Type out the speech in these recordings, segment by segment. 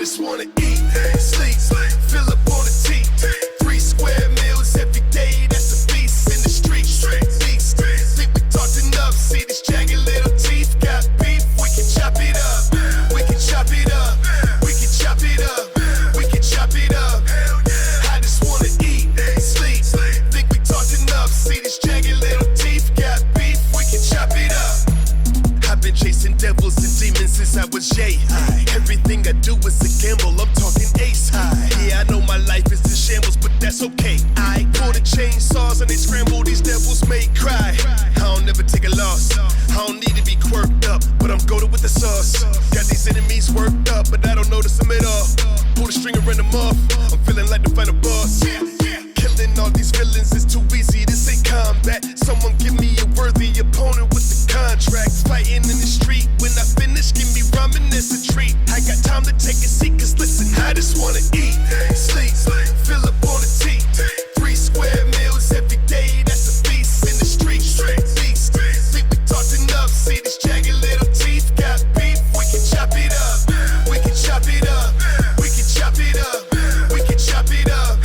just wanna eat, sleep, fill up on the T. 3 square meals every day, that's a feast in the street. Beast, think we talked enough. See this jagged little teeth, got beef, we can chop it up. We can chop it up. We can chop it up. We can chop it up. I just wanna eat, sleep, think we talked enough. See this jagged little teeth, got beef, we can chop it up. I've been chasing devils and demons since I was J-high. Everything I do is a gamble, I'm talking ace high. Yeah, I know my life is in shambles, but that's okay. I pull the chainsaws and they scramble, these devils may cry. I don't never take a loss, I don't need to be quirked up, but I'm goated with the sauce. Got these enemies worked up, but I don't notice them at all. Pull the string and run them off, I'm feeling like the final boss. Killing all these villains is too easy, this ain't combat. Someone give me a worthy opponent with the contract. Fighting in the street, when I finish, give me ramen as a treat. I got time to take a seat, cause listen, I just wanna eat, sleep, fill up on the T. 3 square meals every day, that's a feast in the street. Beast, think we talked enough. See this jagged little teeth, got beef, we can chop it up. We can chop it up. We can chop it up. We can chop it up.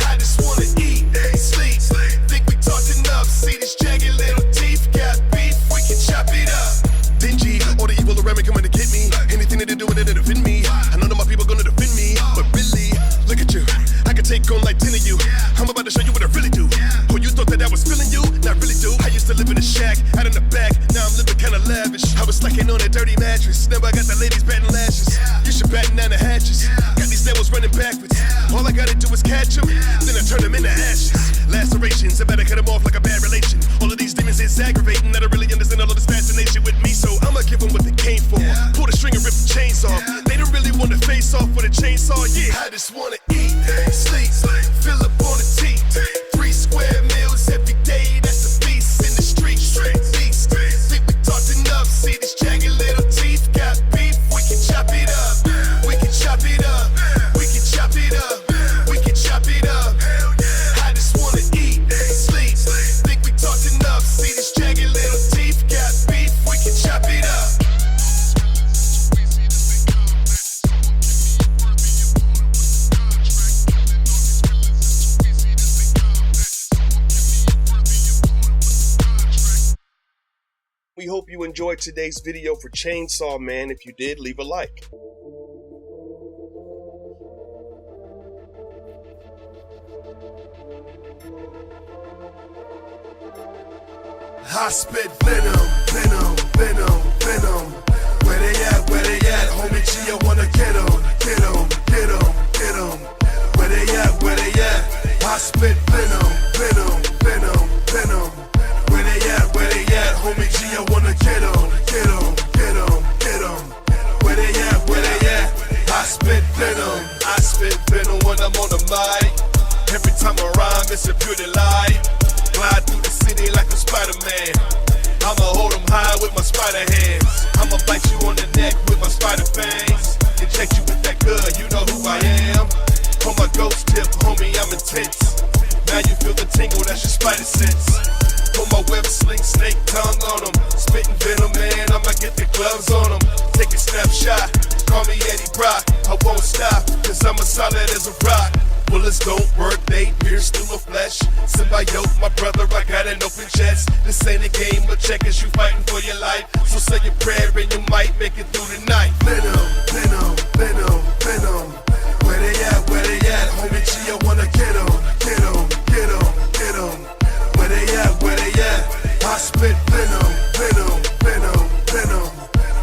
I just wanna eat, sleep, think we talked enough. See this jagged little teeth, got beef, we can chop it up. Dingy, all the evil around me coming to get me. Anything that they do, it'll defend me. I know that my people gonna defend me, but really, look at you. I can take on like 10 of you. I'm about to show you what I really do. Oh, you thought that I was feeling you? Not really do. I used to live in a shack, out in the back. Now I'm living kinda lavish. I was slacking on a dirty mattress. Now I got the ladies batting lashes. You should batten down the hatches. Got these devils running backwards. All I gotta do is catch them, then I turn them into ashes. Lacerations, I better cut them off like a bad relation. All of these demons is aggravating. I don't really understand all of this fascination with me, so I'ma give them what they came for. Pull the string and rip the chains off. They don't really want to face off with a chainsaw, yeah. I just wanna eat, sleep, fill up on the T. 3 square meals every day, that's a feast in the street. Beast, think we talked enough. See this jagged little teeth, got beef, we can chop it up. We can chop it up. We can chop it up. We can chop it up. I just wanna eat, sleep, think we talked enough. See this jagged little teeth, got beef, we can chop it up. We hope you enjoyed today's video for Chainsaw Man. If you did, leave a like. I spit venom, venom, venom, venom. Where they at, where they at? Homie G, I wanna get 'em, get 'em, get 'em, get 'em. Where they at, where they at? I spit venom, venom, venom, venom. Where they at, where they at? Homie G, I wanna get 'em, get 'em, get 'em, get 'em. Where they at, where they at? I spit venom when I'm on the mic. Every time I rhyme, it's a beauty lie. Glide through the city like a Spider-Man. I'ma hold 'em high with my spider hands. I'ma bite you on the neck with my spider fangs. Inject you with that good, you know who I am. On my ghost tip, homie, I'm intense. Now you feel the tingle, that's your spider sense. Put my web sling, snake tongue on 'em. Spitting venom, man, I'ma get the gloves on 'em. Take a snapshot, call me Eddie Brock. I won't stop, cause I'm as solid as a rock. Bullets don't work, they pierce through my flesh. Symbiote, my brother, I got an open chest. This ain't a game of checkers, you fighting for your life. So say your prayer and you might make it through the night. Venom, venom, venom, venom. Where they at, where they at? Homie G, I wanna get 'em, get 'em, get 'em, get 'em. Where they at, where they at? I spit venom, venom, venom, venom.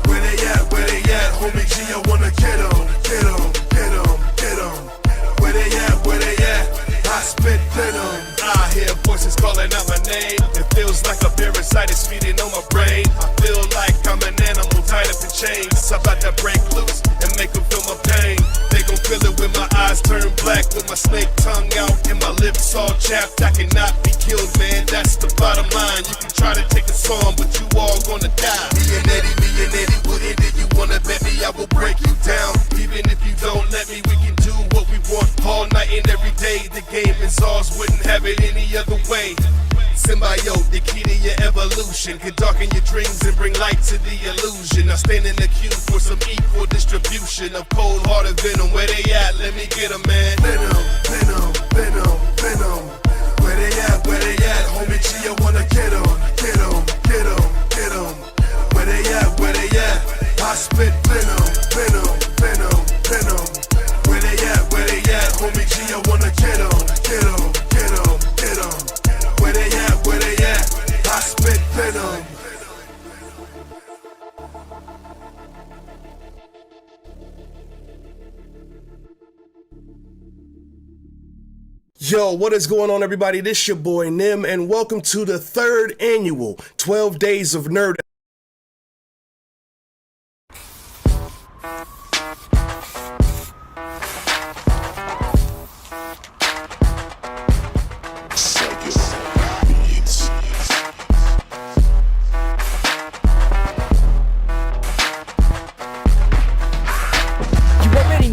Where they at, where they at? Homie G, I wanna get 'em, get 'em, get 'em, get 'em. Where they at, where they at? I spit venom. I hear voices calling out my name. It feels like a parasite is feeding on my brain. I feel like I'm an animal tied up in chains. I'm about to break loose and make them feel my pain. They gon' feel it when my eyes turn black, with my snake tongue out and my lips all chapped. I cannot be killed, man, that's the bottom line. You can try to take us on, but you all gonna die. Me and Eddie, what ended you wanna bet me? I will break you down. Even if you don't let me, we can do what we want all night and every day. The game is ours, wouldn't have it any other way. Symbiote, the key to your evolution. Could darken your dreams and bring light to the illusion. I stand in the queue for some equal distribution of cold-hearted venom. Where they at? Let me get 'em, man. Venom, venom, venom, venom. Where they at? Where they at? Homie G, I wanna get 'em, get 'em, get 'em, get 'em. Where they at? Where they at? I spit venom, venom, venom, venom. Where they at? Where they at? Homie G, I wanna get 'em, get 'em, get 'em, get 'em. Where they at? Where they at? I spit venom. Yo, what is going on, everybody? This your boy Nim, and welcome to the 3rd annual 12 Days of Nerd.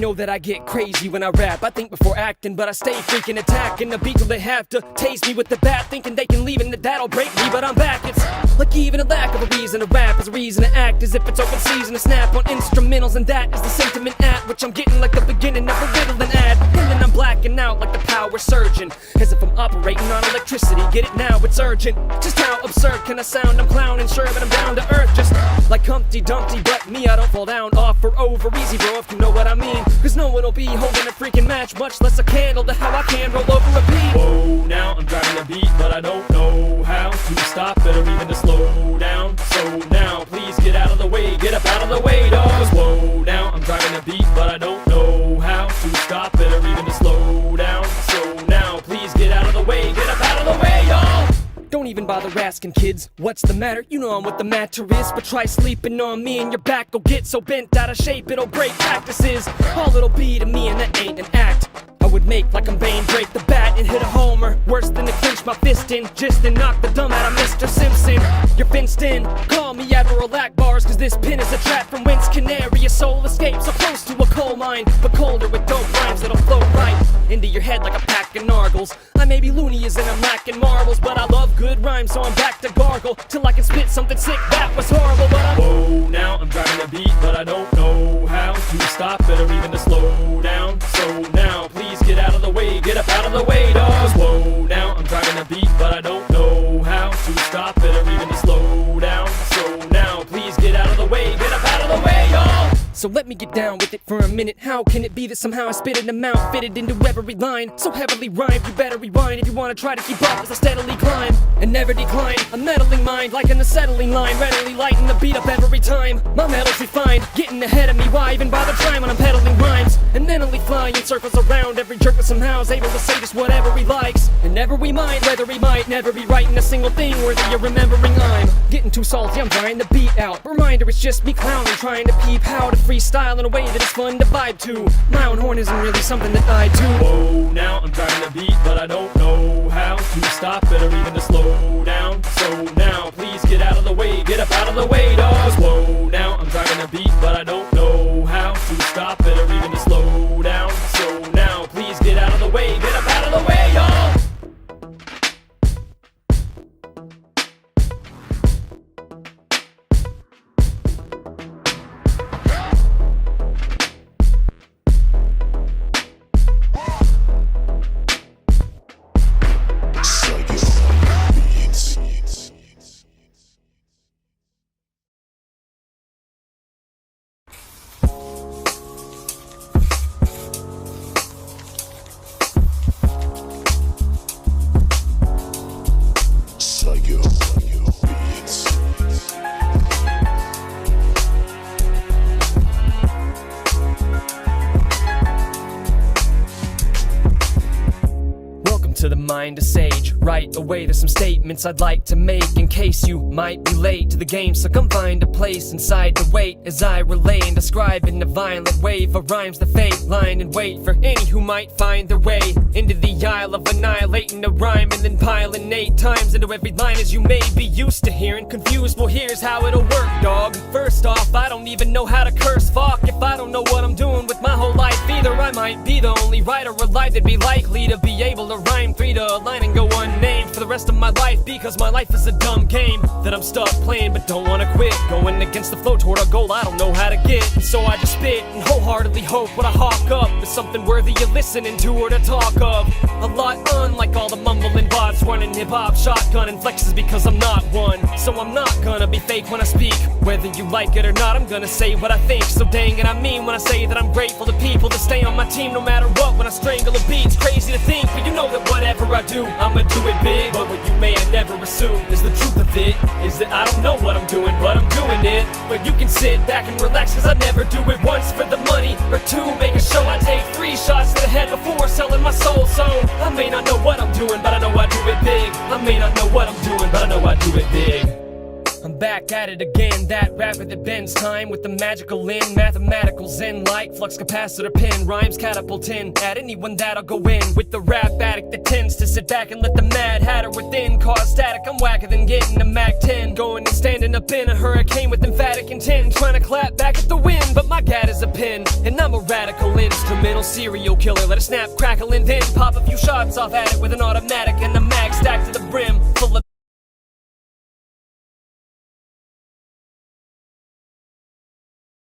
Know that I get crazy when I rap. I think before acting, but I stay freaking attacking the beat till they have to tase me with the bat, thinking they can leave and that'll break me, but I'm back. It's like even a lack of a reason to rap is a reason to act, as if it's open season to snap on instrumentals, and that is the sentiment at which I'm getting like the beginning of a riddle and ad, and then I'm blacking out like the power surgeon, as if I'm operating on electricity. Get it now, it's urgent. Just how absurd can I sound? I'm clowning, sure, but I'm down to earth, just like Humpty Dumpty. But me, I don't fall down off or over easy, bro, if you know what I mean. Cause no one will be holding a freaking match, much less a candle to how I can roll over a beat. Whoa, now I'm driving the beat, but I don't know how to stop it or even to slow down. So now, please get out of the way, get up out of the way, dogs. Whoa, now I'm driving the beat, but I don't know how to stop it or even to slow down. So now, please get out of the way, get up out of the way, y'all. Don't even bother asking, kids, what's the matter? You know I'm what the matter is, but try sleeping on me and your back will get so bent out of shape it'll break practices. All it'll be to me, and that ain't an act I would make like I'm Bane, break the bat and hit a homer. Worse than to clench my fist in, just to knock the dumb out of Mr. Simpson. You're fenced in, call me Admiral Akbars, cause this pin is a trap from whence canary a soul escapes so close to a coal mine, but colder with dope rhymes that'll flow right into your head like a pack of nargles. I may be loony as in I'm lacking marbles, but I love good rhymes, so I'm back to gargle till I can spit something sick. That was horrible, but I'm whoa, now I'm driving the beat, but I don't know how to stop it or even to slow down. So now, please get out of the way, get up out of the way, dogs. Whoa, now I'm driving the beat, but I don't know how to stop it or even to slow down. So now, please get out of the way, get up out of the way, y'all. So let me get down with it for a minute. How can it be that somehow I spit an amount fitted into every line? So heavily rhymed, you better rewind if you wanna try to keep up as I steadily climb and never decline. A meddling mind like an acetylene line, readily lighten the beat up every time. My metal's refined, getting ahead of me. Why even bother trying when I'm peddling rhymes? And mentally flying in circles around every jerk that somehow is able to say just whatever he likes. And never we mind whether he might never be writing a single thing worthy of remembering. I'm getting too salty, I'm trying to beat out. Reminder, it's just me clowning, trying to peep how to freestyle in a way that is fun to vibe to. My own horn isn't really something that I do. Whoa, now I'm driving the beat, but I don't know how to stop it or even to slow down. So now, please get out of the way, get up out of the way, dogs. Whoa, now I'm driving the beat, but I don't know how to stop it or even to slow down. So now, please get out of the way, get up out of the way, y'all. To the mind of sage, right away there's some statements I'd like to make in case you might be late to the game. So come find a place inside to wait as I relay and describe in a violent wave of rhymes that fade, line and wait for any who might find their way into the aisle of annihilating a rhyme and then piling 8 times into every line as you may be used to hearing. Confused, well here's how it'll work, dog. First off, I don't even know how to curse. Fuck if I don't know what I'm doing with my whole life either. I might be the only writer alive that'd be likely to be able to rhyme 3 to a line and go unnamed for the rest of my life, because my life is a dumb game that I'm stuck playing but don't wanna quit. Going against the flow toward a goal I don't know how to get. And so I just spit and wholeheartedly hope what I hawk up is something worthy of listening to or to talk of. A lot unlike all the mumbling bots running hip-hop shotgun and flexes, because I'm not one. So I'm not gonna be fake when I speak. Whether you like it or not, I'm gonna say what I think. So dang it, I mean when I say that I'm grateful to people that stay on my team no matter what. When I strangle a beat, it's crazy to think, but you know that whatever I do, I'ma do it big. But what you may have never assumed is the truth of it, is that I don't know what I'm doing, but I'm doing it. But you can sit back and relax, cause I never do it once for the money, or two, make a show. I take 3 shots to the head before selling my soul. So I may not know what I'm doing, but I know I do it big. I may not know what I'm doing, but I know I do it big. I'm back at it again, that rapper that bends time with the magical in mathematical zen, like flux capacitor pin, rhymes catapulting at anyone that'll go in. With the rap addict that tends to sit back and let the mad hatter within cause static. I'm whacker than getting a Mac 10, going and standing up in a hurricane with emphatic intent, trying to clap back at the wind, but my gat is a pin, and I'm a radical instrumental serial killer. Let it snap, crackle, and then pop a few shots off at it with an automatic and a mag stacked to the brim, full of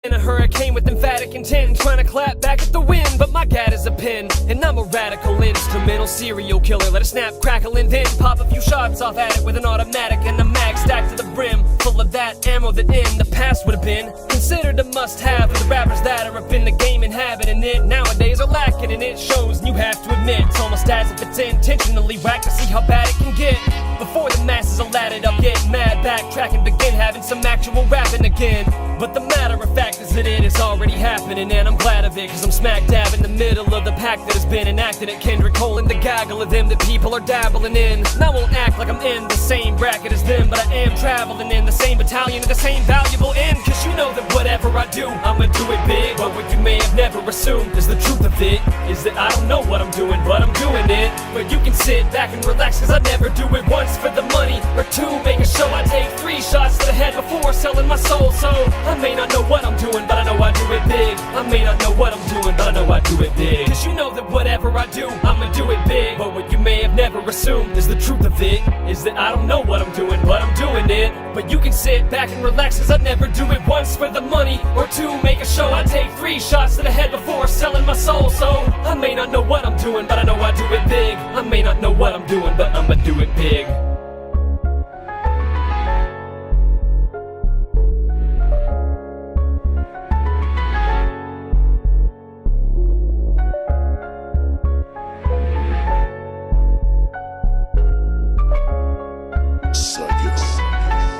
in a hurricane with emphatic intent, trying to clap back at the wind, but my gat is a pin, and I'm a radical instrumental serial killer. Let it snap, crackle, and then pop a few shots off at it with an automatic and a mag stacked to the brim, full of that ammo that in the past would have been considered a must-have for the rappers that are up in the game inhabiting it. Nowadays are lacking, and it shows, and you have to admit it's almost as if it's intentionally whacked to see how bad it can get. Before the masses are ladded up, get mad, backtrack, and begin having some actual rapping again. But the matter of fact is that it is already happening, and I'm glad of it, cause I'm smack dab in the middle of the pack that has been enacted at Kendrick Cole and the gaggle of them that people are dabbling in. And I won't act like I'm in the same bracket as them, but I am traveling in the same battalion at the same valuable end. Cause you know that whatever I do, I'ma do it big. But what you may have never assumed is the truth of it, is that I don't know what I'm doing, but I'm doing it. But you can sit back and relax, cause I never do it once for the money, or two, make a show. I take 3 shots to the head before selling my soul. So I may not know what I'm doing, but I know I do it big. I may not know what I'm doing, but I know I do it big. Cause you know that whatever I do, I'ma do it big. But what you may have never assumed is the truth of it, is that I don't know what I'm doing, but I'm doing it. But you can sit back and relax, cause I never do it once for the money, or two, make a show. I take 3 shots to the head before selling my soul. So I may not know what I'm doing, but I know I do it big. I may not know what I'm doing, but I'ma do it big.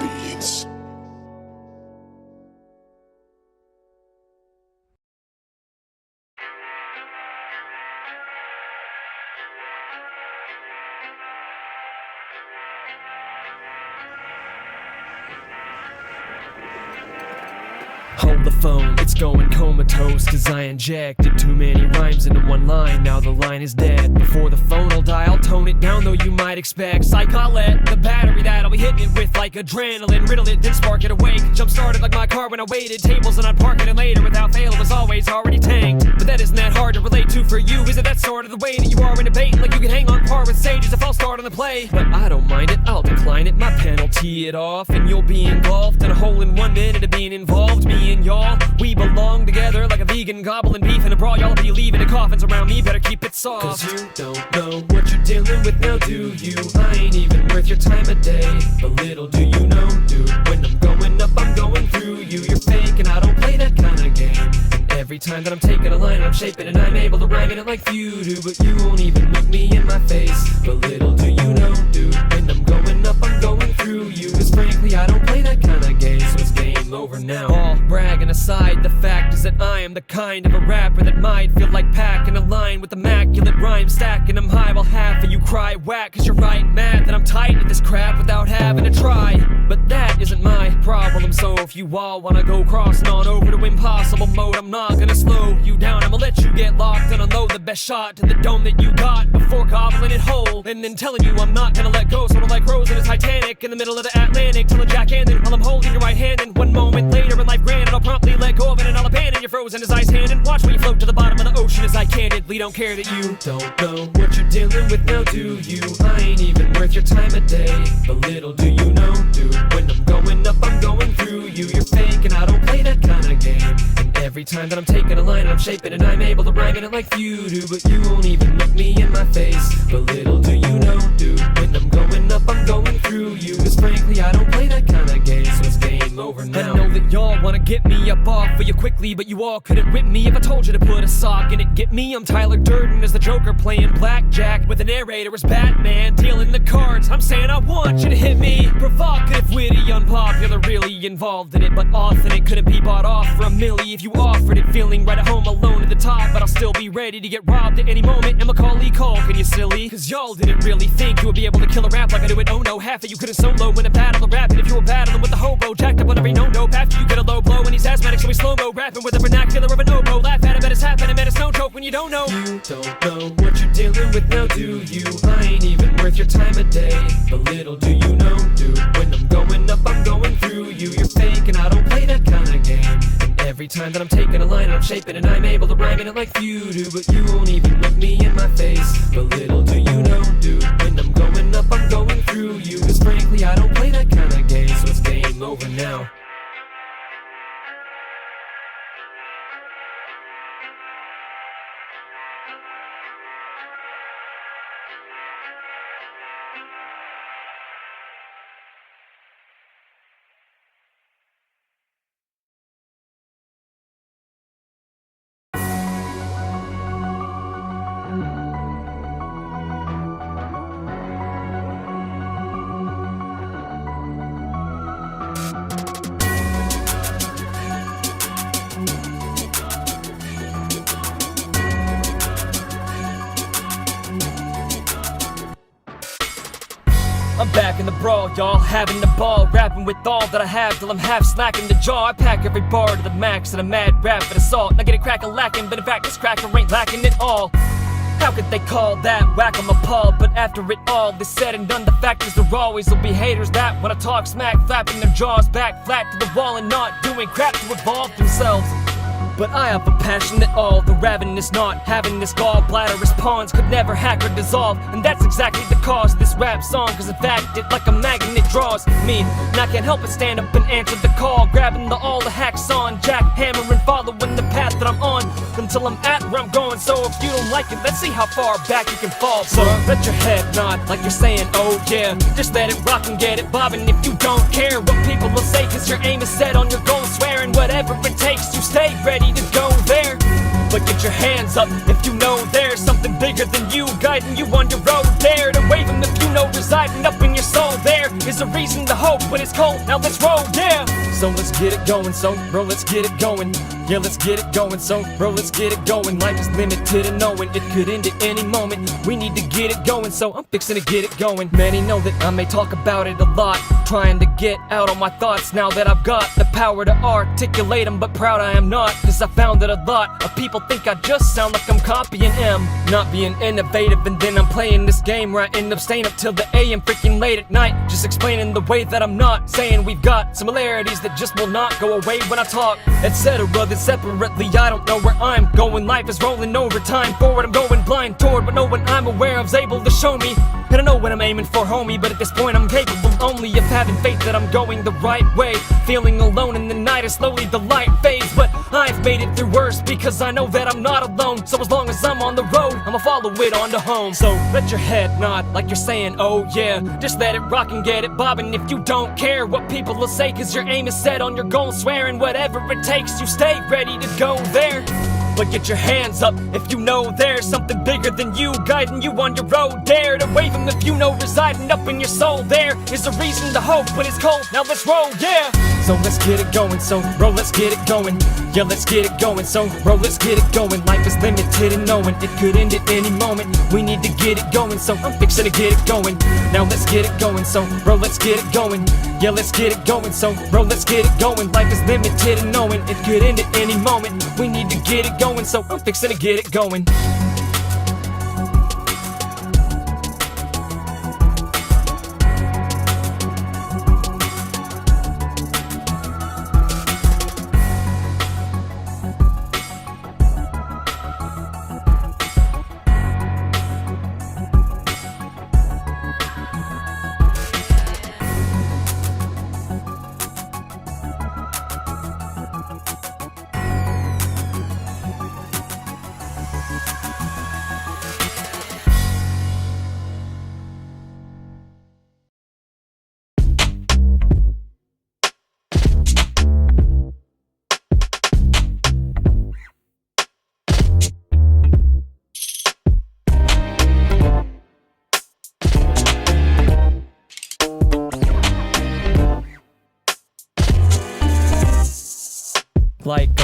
Beats. Hold the phone, it's going comatose, cause I injected too many rhymes into one line. Now the line is dead. Before the phone will die, I'll tone it down, though you might expect psych. I'll let the battery that I'll be hitting it with like adrenaline riddle it, then spark it awake. Jump started like my car when I waited tables, and I'd park it in later without fail. It was always already tanked, but that isn't that hard to relate to for you. Is it that sort of the way that you are in debating, like you can hang on par with sages if I'll start on the play? But I don't mind it, I'll decline it. My pen will tee it off, and you'll be engulfed in a hole in 1 minute of being involved. Me and y'all, we belong together like a vegan gobbling beef in a brawl. Y'all be leaving in coffins around me, better keep it soft. Cause you don't know what you're dealing with now, do you? I ain't even worth your time a day. But little do you know, dude, when I'm going up, I'm going through you. You're fake and I don't play that kind of game. And every time that I'm taking a line, I'm shaping and I'm able to rhyme in it like you do. But you won't even look me in my face. But little do you know, dude, when I'm going up, I'm going through you. Cause frankly, I don't play that kind of game, so it's game over now. All bragging aside, the fact is that I am the kind of a rapper that might feel like packing a line with immaculate rhymes, stacking them high while half of you cry whack. Cause you're right mad that I'm tight at this crap without having to try. But that isn't my problem, so if you all wanna go crossing on over to impossible mode, I'm not gonna slow you down. I'ma let you get locked and unload the best shot to the dome that you got before gobbling it whole, and then telling you I'm not gonna let go. Sort of like Rose in a Titanic in the middle of the Atlantic, till a jack-handed while I'm holding your right hand. And 1 moment later in life granted, I'll promptly let go of it and I'll abandon your frozen as ice hand, and watch when you float to the bottom of the ocean as I candidly don't don't care that you don't know what you're dealing with now, do you? I ain't even worth your time a day, but little do you know, dude, when I'm going up, I'm going through you. You're fake and I don't play that kind of game. And every time that I'm taking a line, I'm shaping and I'm able to rhyme in it like you do. But you won't even look me in my face, but little do you know, dude, when I'm going up, I'm going through you. Cause frankly, I don't play that kind of game, so it's game over now. I know that y'all wanna get me up off of you quickly, but you all couldn't whip me if I told you to put a sock in it. Get me? I'm Tyler Durden as the Joker playing blackjack with a narrator as Batman dealing the cards. I'm saying I want you to hit me. Provocative, witty, unpopular, really involved in it, but often it couldn't be bought off for a milli if you offered it. Feeling right at home alone at the top, but I'll still be ready to get robbed at any moment. And Macaulay Culkin, you silly, cause y'all didn't really think you would be able to kill a rap like I do it. Oh no, half of you couldn't solo in a battle of rapping if you were battling with the hobo jacked up on every no-dope. After you get a low blow and he's asthmatic, so he's slow-mo rapping with the vernacular of an oboe. Laugh at him and it's happening, man, it's no joke when you don't know. You don't know what you're dealing with now, do you? I ain't even worth your time a day, but little do you know, dude, when I'm going up, I'm going through you. You're fake and I don't play that kind of game. And every time that I'm taking a line, I'm shaping and I'm able to rhyme in it like you do. But you won't even look me in my face, but little do you know, dude, when I'm going up, I'm going through you. Cause frankly, I don't play that kind of game, so it's game over now. I'm back in the brawl, y'all, having the ball, rapping with all that I have till I'm half slacking the jaw. I pack every bar to the max and a mad rap and assault. Now get it crack-a-lackin', but in fact this cracker ain't lacking at all. How could they call that whack? I'm appalled, but after it all is said and done, the fact is there always will be haters that when I talk smack, flapping their jaws back flat to the wall and not doing crap to evolve themselves. But I have a passion that all the ravenous not having this gallbladderous pawns could never hack or dissolve. And that's exactly the cause of this rap song, cause in fact it like a magnet draws me. And I can't help but stand up and answer the call, grabbing all the hacks on, jackhammer and following the path that I'm on until I'm at where I'm going. So if you don't like it, let's see how far back you can fall. So let your head nod like you're saying oh yeah, just let it rock and get it bobbing. If you don't care what people will say, cause your aim is set on your goal, swearing whatever it takes you stay ready to go there. But get your hands up if you know there's something bigger than you guiding you on your road. Dare to wave them if you know residing up in your soul. There is a reason to hope when it's cold. Now let's roll, yeah. So let's get it going, so bro, let's get it going. Yeah, let's get it going, so bro, let's get it going. Life is limited and knowing it could end at any moment. We need to get it going, so I'm fixing to get it going. Many know that I may talk about it a lot, trying to get out all my thoughts now that I've got the power to articulate them, but proud I am not, cause I found that a lot of people think I just sound like I'm copying M, not being innovative. And then I'm playing this game where I end up staying up till the AM freaking late at night, just explaining the way that I'm not saying we've got similarities that just will not go away when I talk, etc. That separately I don't know where I'm going. Life is rolling over time forward, I'm going blind toward what no one I'm aware of's able to show me. And I know what I'm aiming for, homie, but at this point I'm capable only of having faith that I'm going the right way. Feeling alone in the night as slowly the light fades, but I've made it through worse because I know that I'm not alone. So as long as I'm on the road, I'ma follow it on to home. So let your head nod like you're saying oh yeah, just let it rock and get it bobbing. If you don't care what people will say, cause your aim is set on your goal, swearing whatever it takes you stay ready to go there. But get your hands up if you know there's something bigger than you guiding you on your road. Dare to wave them if you know residing up in your soul. There is a reason to hope when it's cold. Now let's roll, yeah. So let's get it going, so bro, let's get it going. Yeah, let's get it going, so bro, let's get it going. Life is limited and knowing it could end at any moment. We need to get it going, so I'm fixing to get it going. Now let's get it going, so bro, let's get it going. Yeah, let's get it going, so bro, let's get it going. Life is limited and knowing it could end at any moment. We need to get it going, so I'm fixing to get it going.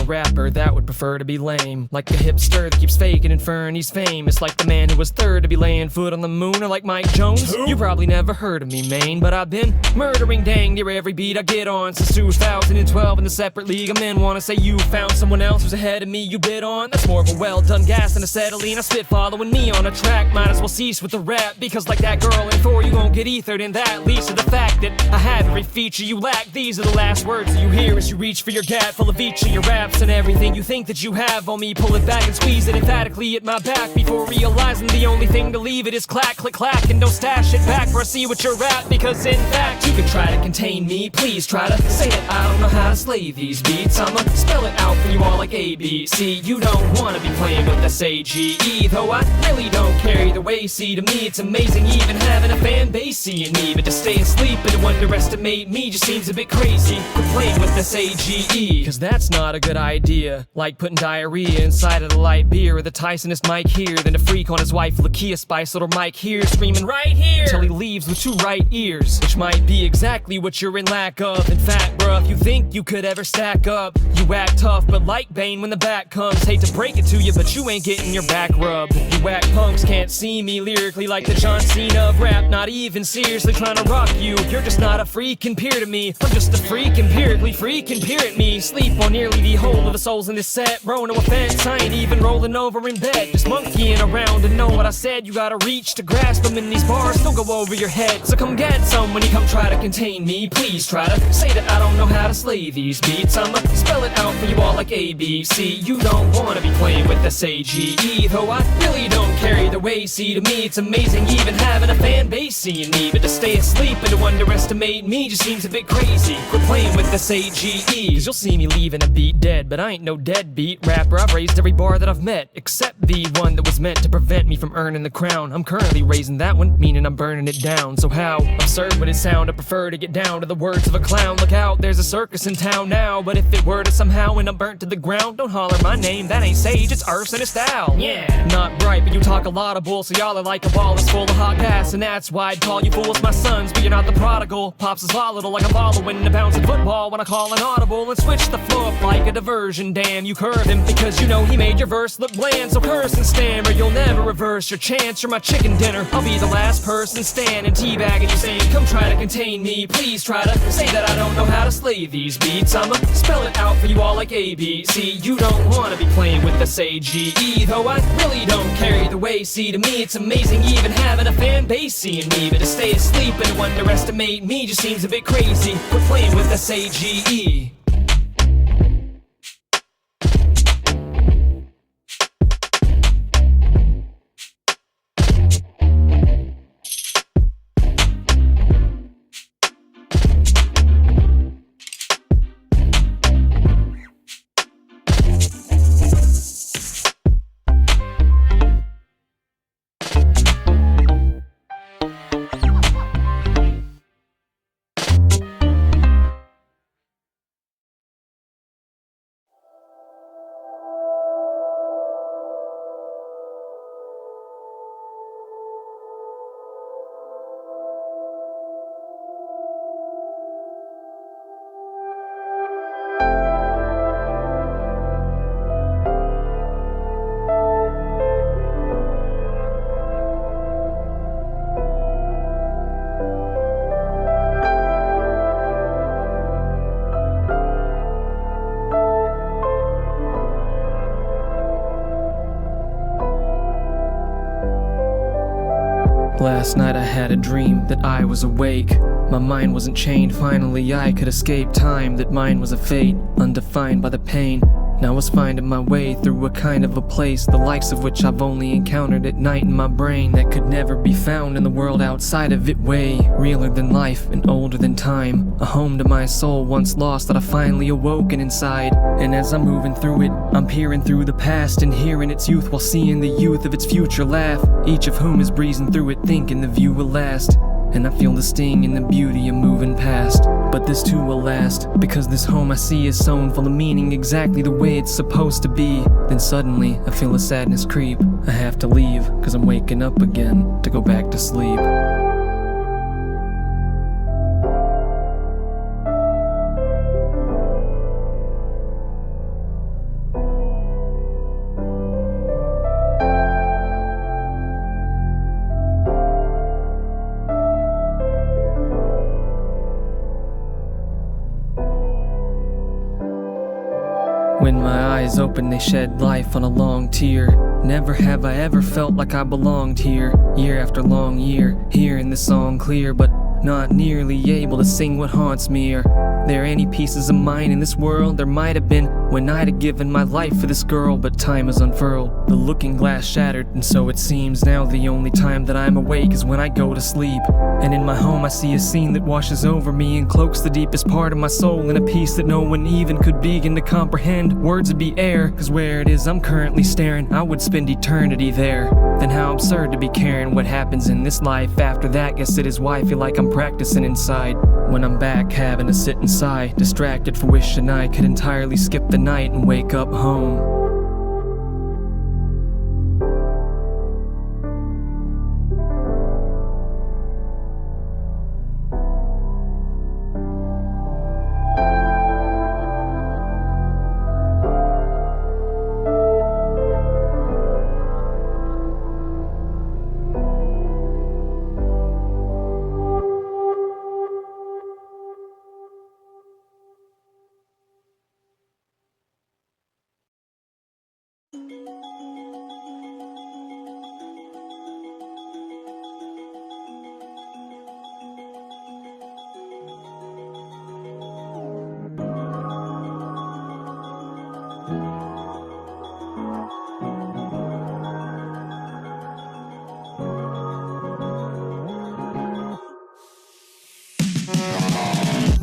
rapper that would prefer to be lame. Like the hipster that keeps faking and inferring he's famous. Like the man who was third to be laying foot on the moon. Or like Mike Jones. You probably never heard of me, man, but I've been murdering dang near every beat I get on since 2012 in the separate league I'm in. Wanna say you found someone else who's ahead of me you bid on? That's more of a well-done gas than acetylene. I spit following me on a track. Might as well cease with the rap, because like that girl in 4, you won't get ethered, and that leads to the fact that I have every feature you lack. These are the last words that you hear as you reach for your gap full of each of your raps, and everything you think that you have on me, pull it back and squeeze it emphatically at my back before realizing the only thing to leave it is clack, click, clack, and don't stash it back where I see what you're at, because in fact you can try to contain me. Please try to say that I don't know how to slay these beats. I'ma spell it out for you all like ABC. You don't wanna be playing with S-A-G-E, though I really don't care either way. See, to me it's amazing even having a fan base seeing me, but to stay asleep and to underestimate me just seems a bit crazy. Quit playing with S-A-G-E, cause that's not a good idea. Like putting diarrhea inside of the light beer, or the Tysonist Mike here, then to freak on his wife Lakia Spice, little Mike here screaming right here till he leaves with 2 right ears, which might be exactly what you're in lack of. In fact, bruh, if you think you could ever stack up, you act tough, but like Bane when the back comes. Hate to break it to you, but you ain't getting your back rubbed. You whack punks can't see me lyrically like the John Cena of rap, not even seriously trying to rock you. You're just not a freaking peer to me. I'm just a freak empirically freaking peer at me. Sleep on nearly the whole of the souls in this set, bro, no offense, I ain't even rolling over in bed, just monkeying around. And know what I said, you gotta reach to grasp them, in these bars still go over your head. So come get some when you come try to contain me. Please try to say that I don't know how to slay these beats. I'ma spell it out for you all like ABC. You don't wanna be playing with S-A-G-E, though I really don't care either way. See, to me it's amazing even having a fan base seeing me, but to stay asleep and to underestimate me just seems a bit crazy. Quit playing with S-A-G-E, cause you'll see me leaving a beat dead, but I ain't no deadbeat rapper. I've raised every bar that I've met, except the one that was meant to prevent me from earning the crown. I'm currently raising that one, meaning I'm burning it down. So how absurd would it sound? I prefer to get down to the words of a clown. Look out, there's a circus in town now, but if it were to somehow end up burnt to the ground, don't holler my name, that ain't sage, it's arsonist style. Yeah, not bright, but you talk a lot of bull, so y'all are like a ball that's full of hot gas, and that's why I'd call you fools my sons, but you're not the prodigal. Pops is volatile like a following a bouncing football when I call an audible and switch the flow up like a diversion. Damn, you curve him because you know he made your verse look bland, so curse and stammer, you'll never reverse your chance. You're my chicken dinner, I'll be the last person standing teabagging you saying come try to contain me. Please try to say that I don't know how to slay these beats. I'ma spell it out for you all like ABC. You don't wanna be playing with S-A-G-E, though I really don't care either way. See, to me it's amazing even having a fan base seeing me, but to stay asleep and to underestimate me just seems a bit crazy. Quit playing with S-A-G-E. Last night I had a dream that I was awake. My mind wasn't chained, finally I could escape time. That mine was a fate, undefined by the pain. Now I was finding my way through a kind of a place, the likes of which I've only encountered at night in my brain, that could never be found in the world outside of it. Way realer than life and older than time, a home to my soul once lost that I finally awoken inside. And as I'm moving through it, I'm peering through the past and hearing its youth while seeing the youth of its future laugh, each of whom is breezing through it thinking the view will last. And I feel the sting and the beauty of moving past, but this too will last, because this home I see is sown full of meaning, exactly the way it's supposed to be. Then suddenly I feel a sadness creep. I have to leave, cause I'm waking up again to go back to sleep. When my eyes open, they shed life on a long tear. Never have I ever felt like I belonged here. Year after long year, hearing this song clear, but not nearly able to sing what haunts me. Are there any pieces of mine in this world? There might have been when I'd have given my life for this girl, but time has unfurled. The looking glass shattered, and so it seems now the only time that I'm awake is when I go to sleep. And in my home I see a scene that washes over me and cloaks the deepest part of my soul in a peace that no one even could begin to comprehend. Words would be air, cause where it is I'm currently staring, I would spend eternity there. Then how absurd to be caring what happens in this life after that. Guess it is why I feel like I'm practicing inside. When I'm back having to sit and sigh, distracted for wishing I could entirely skip the night and wake up home.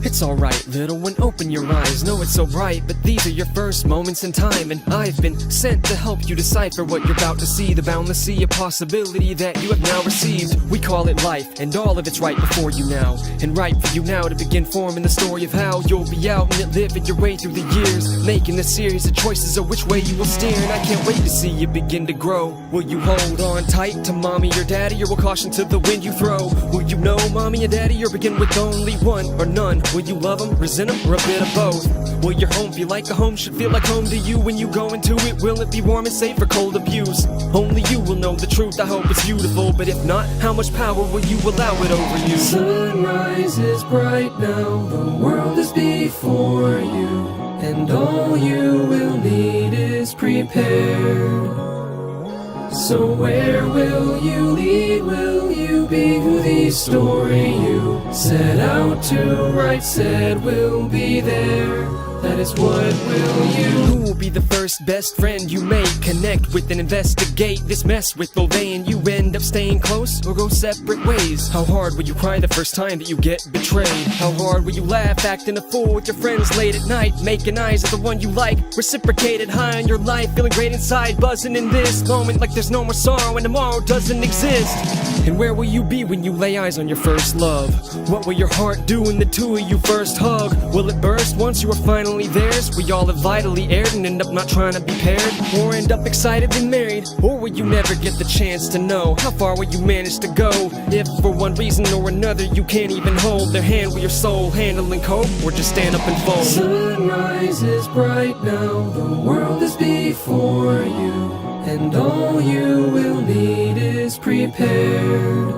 It's alright, little one, open your eyes. Know it's so bright, but these are your first moments in time, and I've been sent to help you decipher what you're about to see. The boundless sea of possibility that you have now received. We call it life, and all of it's right before you now, and right for you now to begin forming the story of how you'll be out and living your way through the years, making a series of choices of which way you will steer. And I can't wait to see you begin to grow. Will you hold on tight to mommy or daddy, or will caution to the wind you throw? Will you know mommy and daddy, or begin with only one or none? Will you love them, resent them, or a bit of both? Will your home feel like a home should feel like home to you when you go into it? Will it be warm and safe or cold abuse? Only you will know the truth. I hope it's beautiful, but if not, how much power will you allow it over you? Sunrise is bright now, the world is before you, and all you will need is prepared. So where will you lead? Will you be who the story you set out to write said will be there? That is what will you? Who will be the first best friend you make? Connect with and investigate this mess with, will they and you end up staying close or go separate ways? How hard will you cry the first time that you get betrayed? How hard will you laugh acting a fool with your friends late at night, making eyes at the one you like, reciprocated high on your life, feeling great inside, buzzing in this moment like there's no more sorrow and tomorrow doesn't exist? And where will you be when you lay eyes on your first love? What will your heart do when the two of you first hug? Will it burst once you are finally theirs? We all have vitally aired and end up not trying to be paired, or end up excited and married? Or will you never get the chance to know how far will you manage to go if for one reason or another you can't even hold their hand with your soul, handle and cope, or just stand up and fold? Sunrise is bright now, the world is before you, and all you will need is prepared.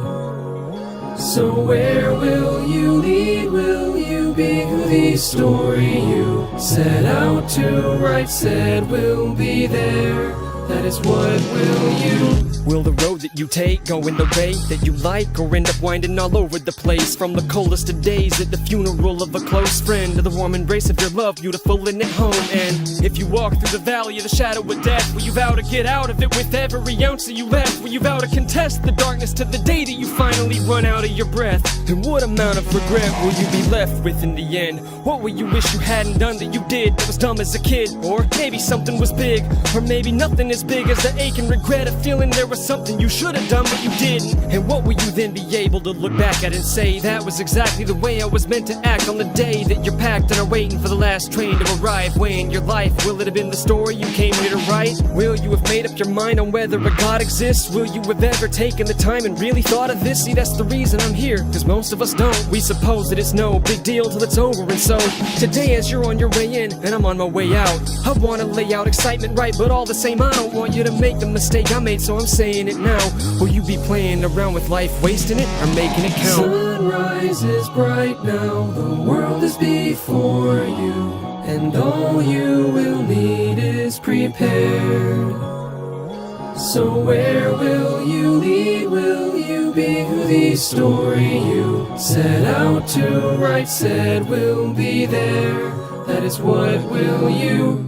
So where will you lead? Will you be who the story you set out to write said will be there? That is what will you? Will the road that you take go in the way that you like, or end up winding all over the place? From the coldest of days at the funeral of a close friend, to the warm embrace of your love, beautiful and at home. And if you walk through the valley of the shadow of death, will you vow to get out of it with every ounce that you left? Will you vow to contest the darkness to the day that you finally run out of your breath? And what amount of regret will you be left with in the end? What will you wish you hadn't done that you did that was dumb as a kid? Or maybe something was big, or maybe nothing as big as the ache and regret of feeling there was something you should have done but you didn't. And what will you then be able to look back at and say, that was exactly the way I was meant to act on the day that you're packed and are waiting for the last train to arrive? Weighing your life, will it have been the story you came here to write? Will you have made up your mind on whether a God exists? Will you have ever taken the time and really thought of this? See, that's the reason I'm here, cause most of us don't. We suppose that it's no big deal till it's over. And so today, as you're on your way in and I'm on my way out, I wanna lay out excitement right, but all the same I don't want you to make the mistake I made, so I'm saying it now. Will you be playing around with life, wasting it, or making it count? Sunrise is bright now, the world is before you, and all you will need is prepared. So where will you lead? Will you be who the story you set out to write said will be there? That is what will you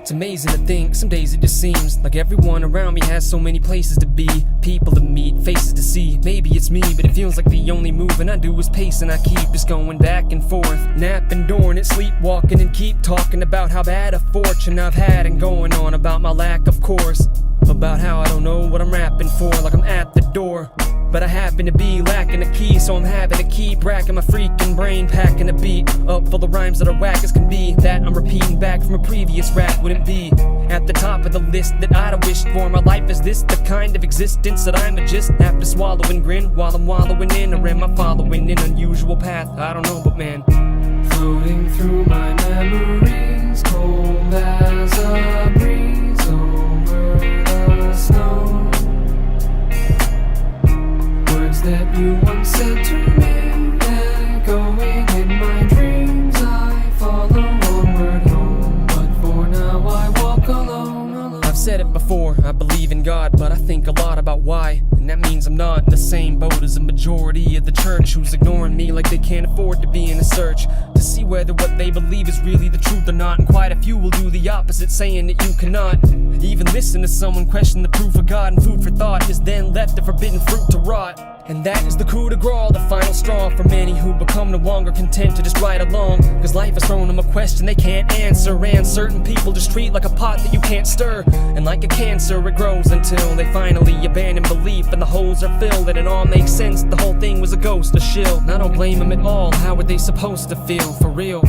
It's amazing to think, some days it just seems like everyone around me has so many places to be, people to meet, faces to see. Maybe it's me, but it feels like the only moving I do is pace, and I keep just going back and forth, napping, doing it, sleepwalking, and keep talking about how bad a fortune I've had, and going on about my lack of course, about how I don't know what I'm rapping for, like I'm at the door. But I happen to be lacking a key, so I'm having to keep racking my freaking brain, packing a beat up full of rhymes that are whack as can be, that I'm repeating back from a previous rap. Wouldn't be at the top of the list that I'd have wished for. My life is this, the kind of existence that I'm just have to swallow and grin while I'm wallowing in, or am I following an unusual path? I don't know, but man, floating through my memories, cold as a breeze over the snow. That you once said to me, echoing in my dreams, I follow onward home, but for now I walk alone. I've said it before, I believe in God, but I think a lot about why, and that means I'm not in the same boat as a majority of the church who's ignoring me like they can't afford to be in a search to see whether what they believe is really the truth or not, and quite a few will do the opposite, saying that you cannot even listen to someone question the proof of God, and food for thought is then left the forbidden fruit to rot. And that is the coup de grace, the final straw for many who become no longer content to just ride along, cause life has thrown them a question they can't answer, and certain people just treat like a pot that you can't stir, and like a cancer it grows until they finally abandon belief and the holes are filled, and it all makes sense, the whole thing was a ghost, a shill. And I don't blame them at all, how were they supposed to feel, for real?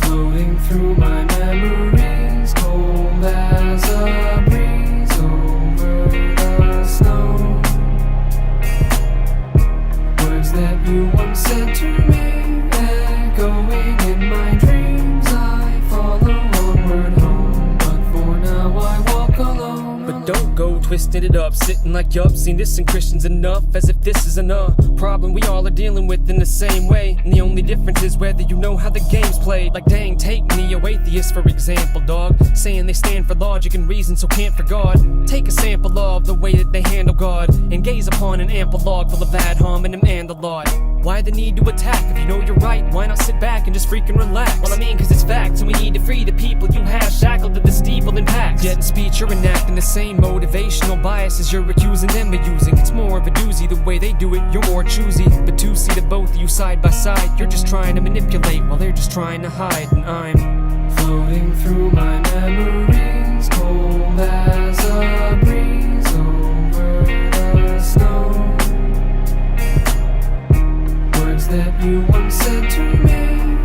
Floating through my memories, cold as a breeze over the snow. That you once said to me, echoing in my dreams, I follow onward home, but for now I walk alone. But don't go twisting it up, sitting like yup, seen this in Christians enough, as if this is enough problem we all are dealing with in the same way, and the only difference is whether you know how the game's played. Like dang, take neo-atheists for example, dog, saying they stand for logic and reason so can't for God. Take a sample of the way that they handle God, and gaze upon an ample log full of ad hominem and the lot. Why the need to attack? If you know you're right, why not sit back and just freaking relax? Well, I mean, cause it's facts, and we need to free the people you have shackled to the steeple and packs. Yet in speech you're enacting the same motivational biases you're accusing them of using. It's more of a doozy the way they do it, you're more choosy. But to see the both of you side by side, you're just trying to manipulate while they're just trying to hide. And I'm floating through my memories, cold as a breeze over the snow. That you once said to me,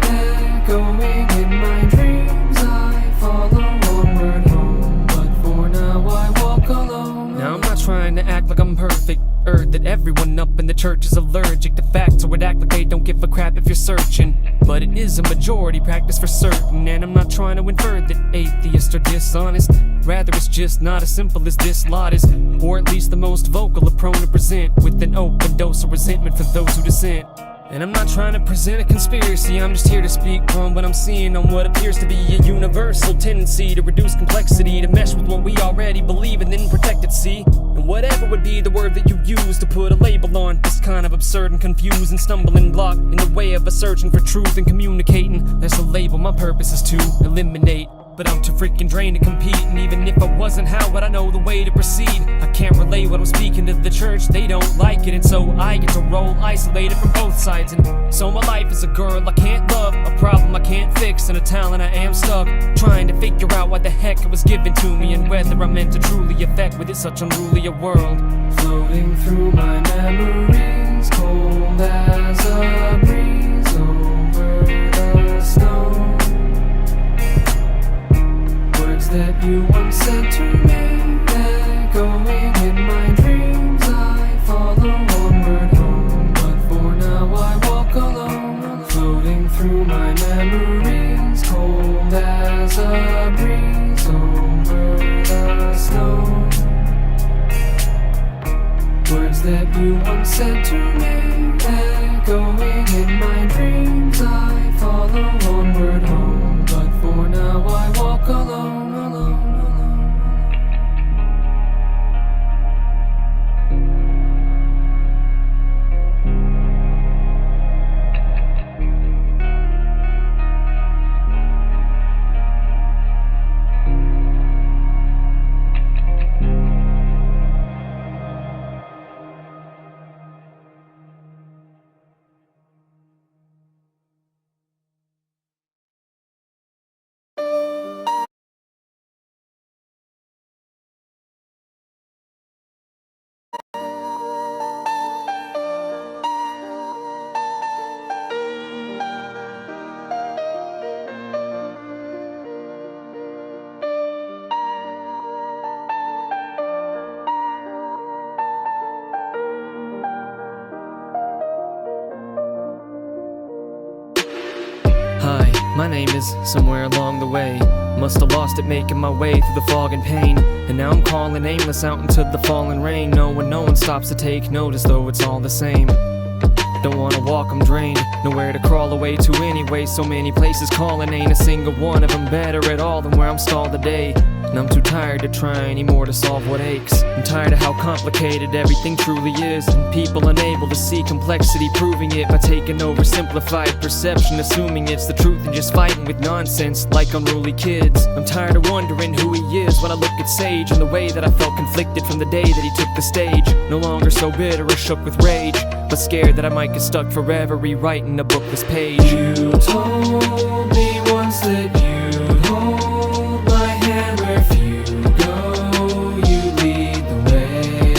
echoing in my dreams, I follow onward home, but for now I walk alone. Now I'm not trying to act like I'm perfect, or that everyone up in the church is allergic to facts, so would act like they don't give a crap if you're searching. But it is a majority practice for certain, and I'm not trying to infer that atheists are dishonest. Rather it's just not as simple as this lot is, or at least the most vocal are prone to present with an open dose of resentment for those who dissent. And I'm not trying to present a conspiracy, I'm just here to speak from what I'm seeing on what appears to be a universal tendency to reduce complexity, to mesh with what we already believe and then protect it, see? And whatever would be the word that you use to put a label on this kind of absurd and confused and stumbling block in the way of us searching for truth and communicating, that's a label my purpose is to eliminate. But I'm too freaking drained to compete, and even if I wasn't, how would I know the way to proceed? I can't relay what I'm speaking to the church, they don't like it, and so I get to roll isolated from both sides. And so my life is a girl I can't love, a problem I can't fix, and a talent I am stuck trying to figure out what the heck it was given to me, and whether I'm meant to truly affect with it such unruly a world. Floating through my memories, memories, cold as a breeze over the snow. Words that you once said to me, echoing in my dreams. I follow onward home, but for now I walk alone, floating through my memories, cold as a breeze over the snow. Words that you once said to me, echoing in my dreams. I follow onward home, but for now I walk alone, alone, alone. Hi, my name is somewhere along the way. Must have lost it making my way through the fog and pain. And now I'm calling aimless out into the falling rain. No one stops to take notice, though it's all the same. Don't wanna walk, I'm drained. Nowhere to crawl away to anyway. So many places calling, ain't a single one of them better at all than where I'm stalled today. And I'm too tired to try anymore to solve what aches. I'm tired of how complicated everything truly is, and people unable to see complexity, proving it by taking over simplified perception, assuming it's the truth and just fighting with nonsense like unruly kids. I'm tired of wondering who he is when I look at Sage, and the way that I felt conflicted from the day that he took the stage. No longer so bitter or shook with rage, but scared that I might get stuck forever rewriting a bookless page. You told me once that you'd hold my hand wherever you go, you lead the way.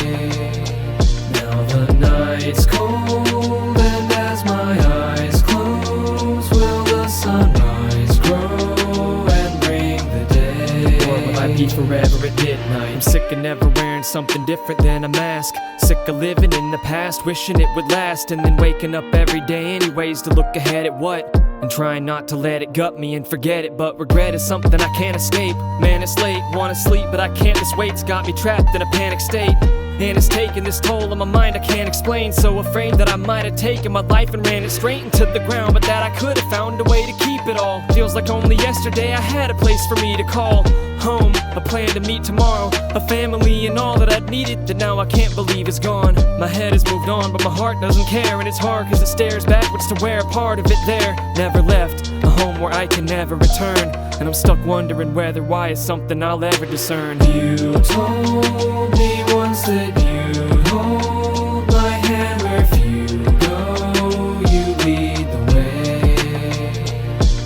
Now the night's cold, and as my eyes close, will the sunrise grow and bring the day? Or will I be forever at midnight? I'm sick of never wearing something different than a mask. Sick of living in the past, wishing it would last, and then waking up every day anyways to look ahead at what, and trying not to let it gut me and forget it. But regret is something I can't escape. Man, it's late, wanna sleep, but I can't. This weight's got me trapped in a panic state, and it's taking this toll on my mind I can't explain. So afraid that I might have taken my life and ran it straight into the ground, but that I could have found a way to keep it all. Feels like only yesterday I had a place for me to call home, a plan to meet tomorrow, a family and all that I'd needed that now I can't believe is gone. My head has moved on, but my heart doesn't care, and it's hard cause it stares backwards to where a part of it there never left, a home where I can never return. And I'm stuck wondering whether why is something I'll ever discern. You told me once that you'd hold my hand wherever you go, you lead the way.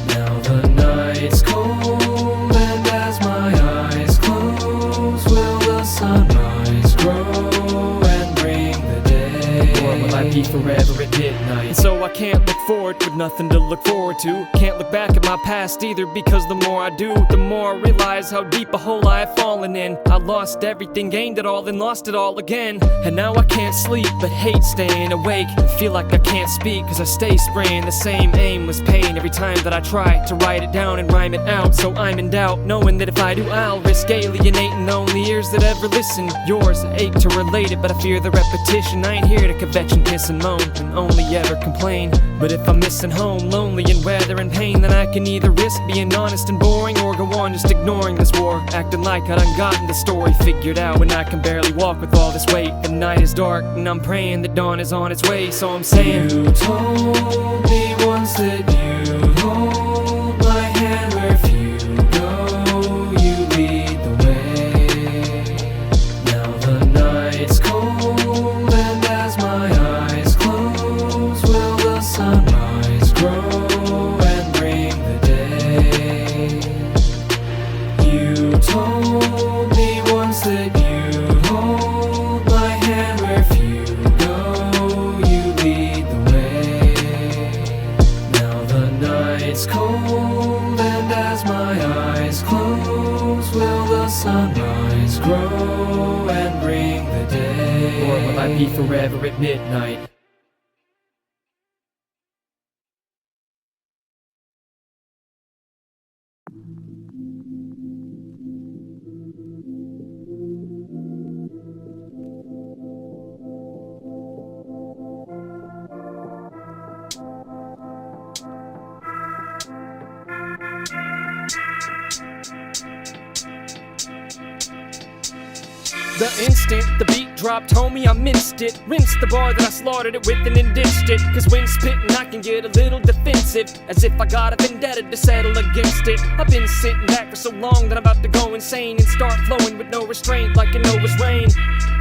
Now the night's cold, and as my eyes close, will the sunrise grow and bring the day? Or will I be forever at midnight? And so I can't look forward with nothing to look forward to. Can't look back at my past either, because the more I do, the more I realize how deep a hole I have fallen in. I lost everything, gained it all, then lost it all again. And now I can't sleep, but hate staying awake, and feel like I can't speak cause I stay spraying the same aimless pain every time that I try to write it down and rhyme it out. So I'm in doubt, knowing that if I do I'll risk alienating the only ears that ever listen. Yours ache to relate it, but I fear the repetition. I ain't here to kvetch and piss and moan and only ever complain. But if I'm missing home, lonely and weather and pain, then I can either risk being honest and boring, or go on just ignoring this war, acting like I done gotten the story figured out when I can barely walk with all this weight. The night is dark and I'm praying that dawn is on its way. So I'm saying, you told me once that you'd hold my hand wherever you go, you lead the way. Now the night's cold, and as my eyes close, will the sunrise grow and bring the day? You told me once that you'd hold my hand wherever you go, you ice cold, and as my eyes close, will the sunrise grow and bring the day? Or will I be forever at midnight? The instant the beat dropped, homie, I minced it. Rinsed the bar that I slaughtered it with and then ditched it. Cause when spittin' I can get a little defensive, as if I got a vendetta to settle against it. I've been sitting back for so long that I'm about to go insane and start flowing with no restraint like it Noah's rain.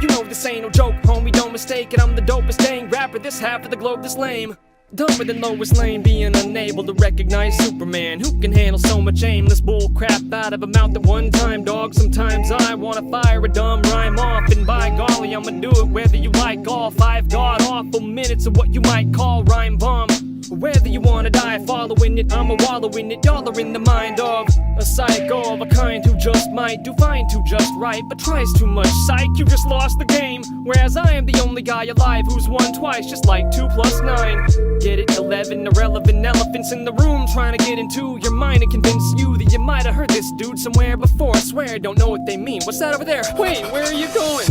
You know this ain't no joke, homie, don't mistake it. I'm the dopest dang rapper this half of the globe this lame. Dumber than Lois Lane, being unable to recognize Superman. Who can handle so much aimless bull crap out of a mouth at one time, dog? Sometimes I wanna fire a dumb rhyme off, and by golly, I'ma do it whether you like golf. I've got awful minutes of what you might call rhyme bomb. Whether you wanna die following it, I'ma wallow in it. Y'all are in the mind of a psycho of a kind who just might do fine to just right, but tries too much. Psych, you just lost the game. Whereas I am the only guy alive who's won twice, just like 2 + 9. Get it? 11 irrelevant elephants in the room trying to get into your mind and convince you that you might have heard this dude somewhere before. I swear I don't know what they mean. What's that over there? Wait, where are you going?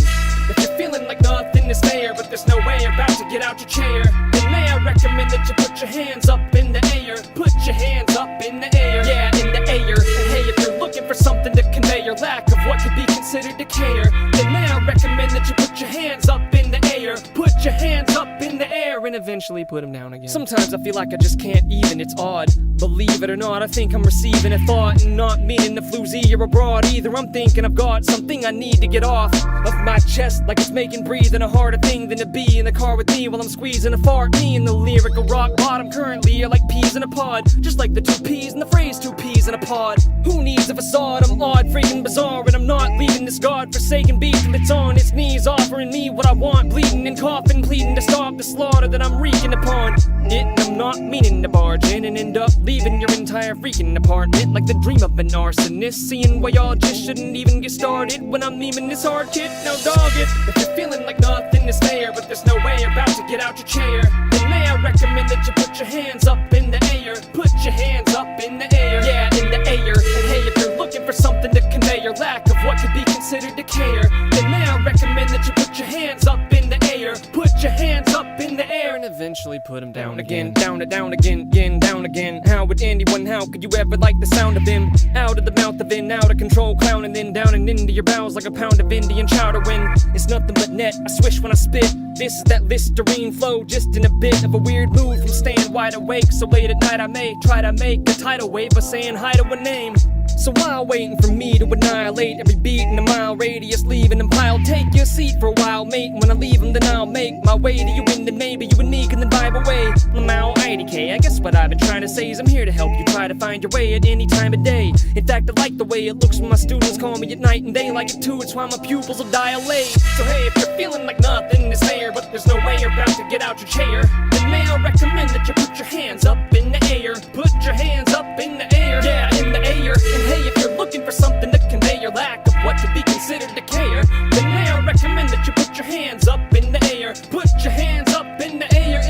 If you're feeling like nothing is there, but there's no way you're about to get out your chair, then may I recommend that you put your hands up in the air. Put your hands up in the air. Yeah, in the air. And hey, if you're looking for something to convey your lack of what could be considered to care, then may I recommend that you put your hands up in the air. Put your hands up in the air and eventually put them down again. Sometimes I feel like I just can't even, it's odd. Believe it or not, I think I'm receiving a thought, and not meaning the floozy or abroad either. I'm thinking I've got something I need to get off of my chest, like it's making breathing a harder thing than to be in the car with me while I'm squeezing a fart. Me and the lyrical rock bottom currently are like peas in a pod, just like the 2 peas in the phrase 2 peas in a pod. Who needs a facade? I'm odd, freaking bizarre, and I'm not leaving this godforsaken beat till it's on its knees, offering me what I want, bleeding and coughing, pleading to stop the slaughter that I'm wreaking upon it. And I'm not meaning to barge in and end up leaving your entire freaking apartment like the dream of an arsonist, seeing why y'all just shouldn't even get started when I'm memeing this hard kid. Now dog it, if you're feeling like nothing is there, but there's no way you're about to get out your chair, then may I recommend that you put your hands up in the air. Put your hands up in the air. Yeah, in the air. And hey, if you're looking for something to convey your lack of what could be considered to care, then may I recommend that you put your hands up in the air. Put your hands up in the air and eventually put them down again. Down again, down again. How would anyone, how could you ever like the sound of him? Out of the mouth of an out of control clown, and then down and into your bowels like a pound of Indian chowder when it's nothing but net. I swish when I spit. This is that Listerine flow, just in a bit of a weird mood from staying wide awake. So late at night I may try to make a tidal wave by saying hi to a name. So while waiting for me to annihilate every beat in a mile radius, leaving them piled, take your seat for a while, mate. When I leave them, then I'll make my way to you, and then maybe you and me can then vibe away. Lamau IDK, I guess what I've been trying to say is I'm here to help you try to find your way at any time of day. In fact, I like the way it looks when my students call me at night, and they like it too. It's why my pupils will dilate. So hey, if you're feeling like nothing is there, but there's no way you're about to get out your chair, then may I recommend that you put your hands up in the air. Put your hands up in the air. Yeah, in the air. And hey, if you're looking for something to convey your lack of what could be considered to care, then may I recommend that you put your hands up in the air. Put your hands up in the air,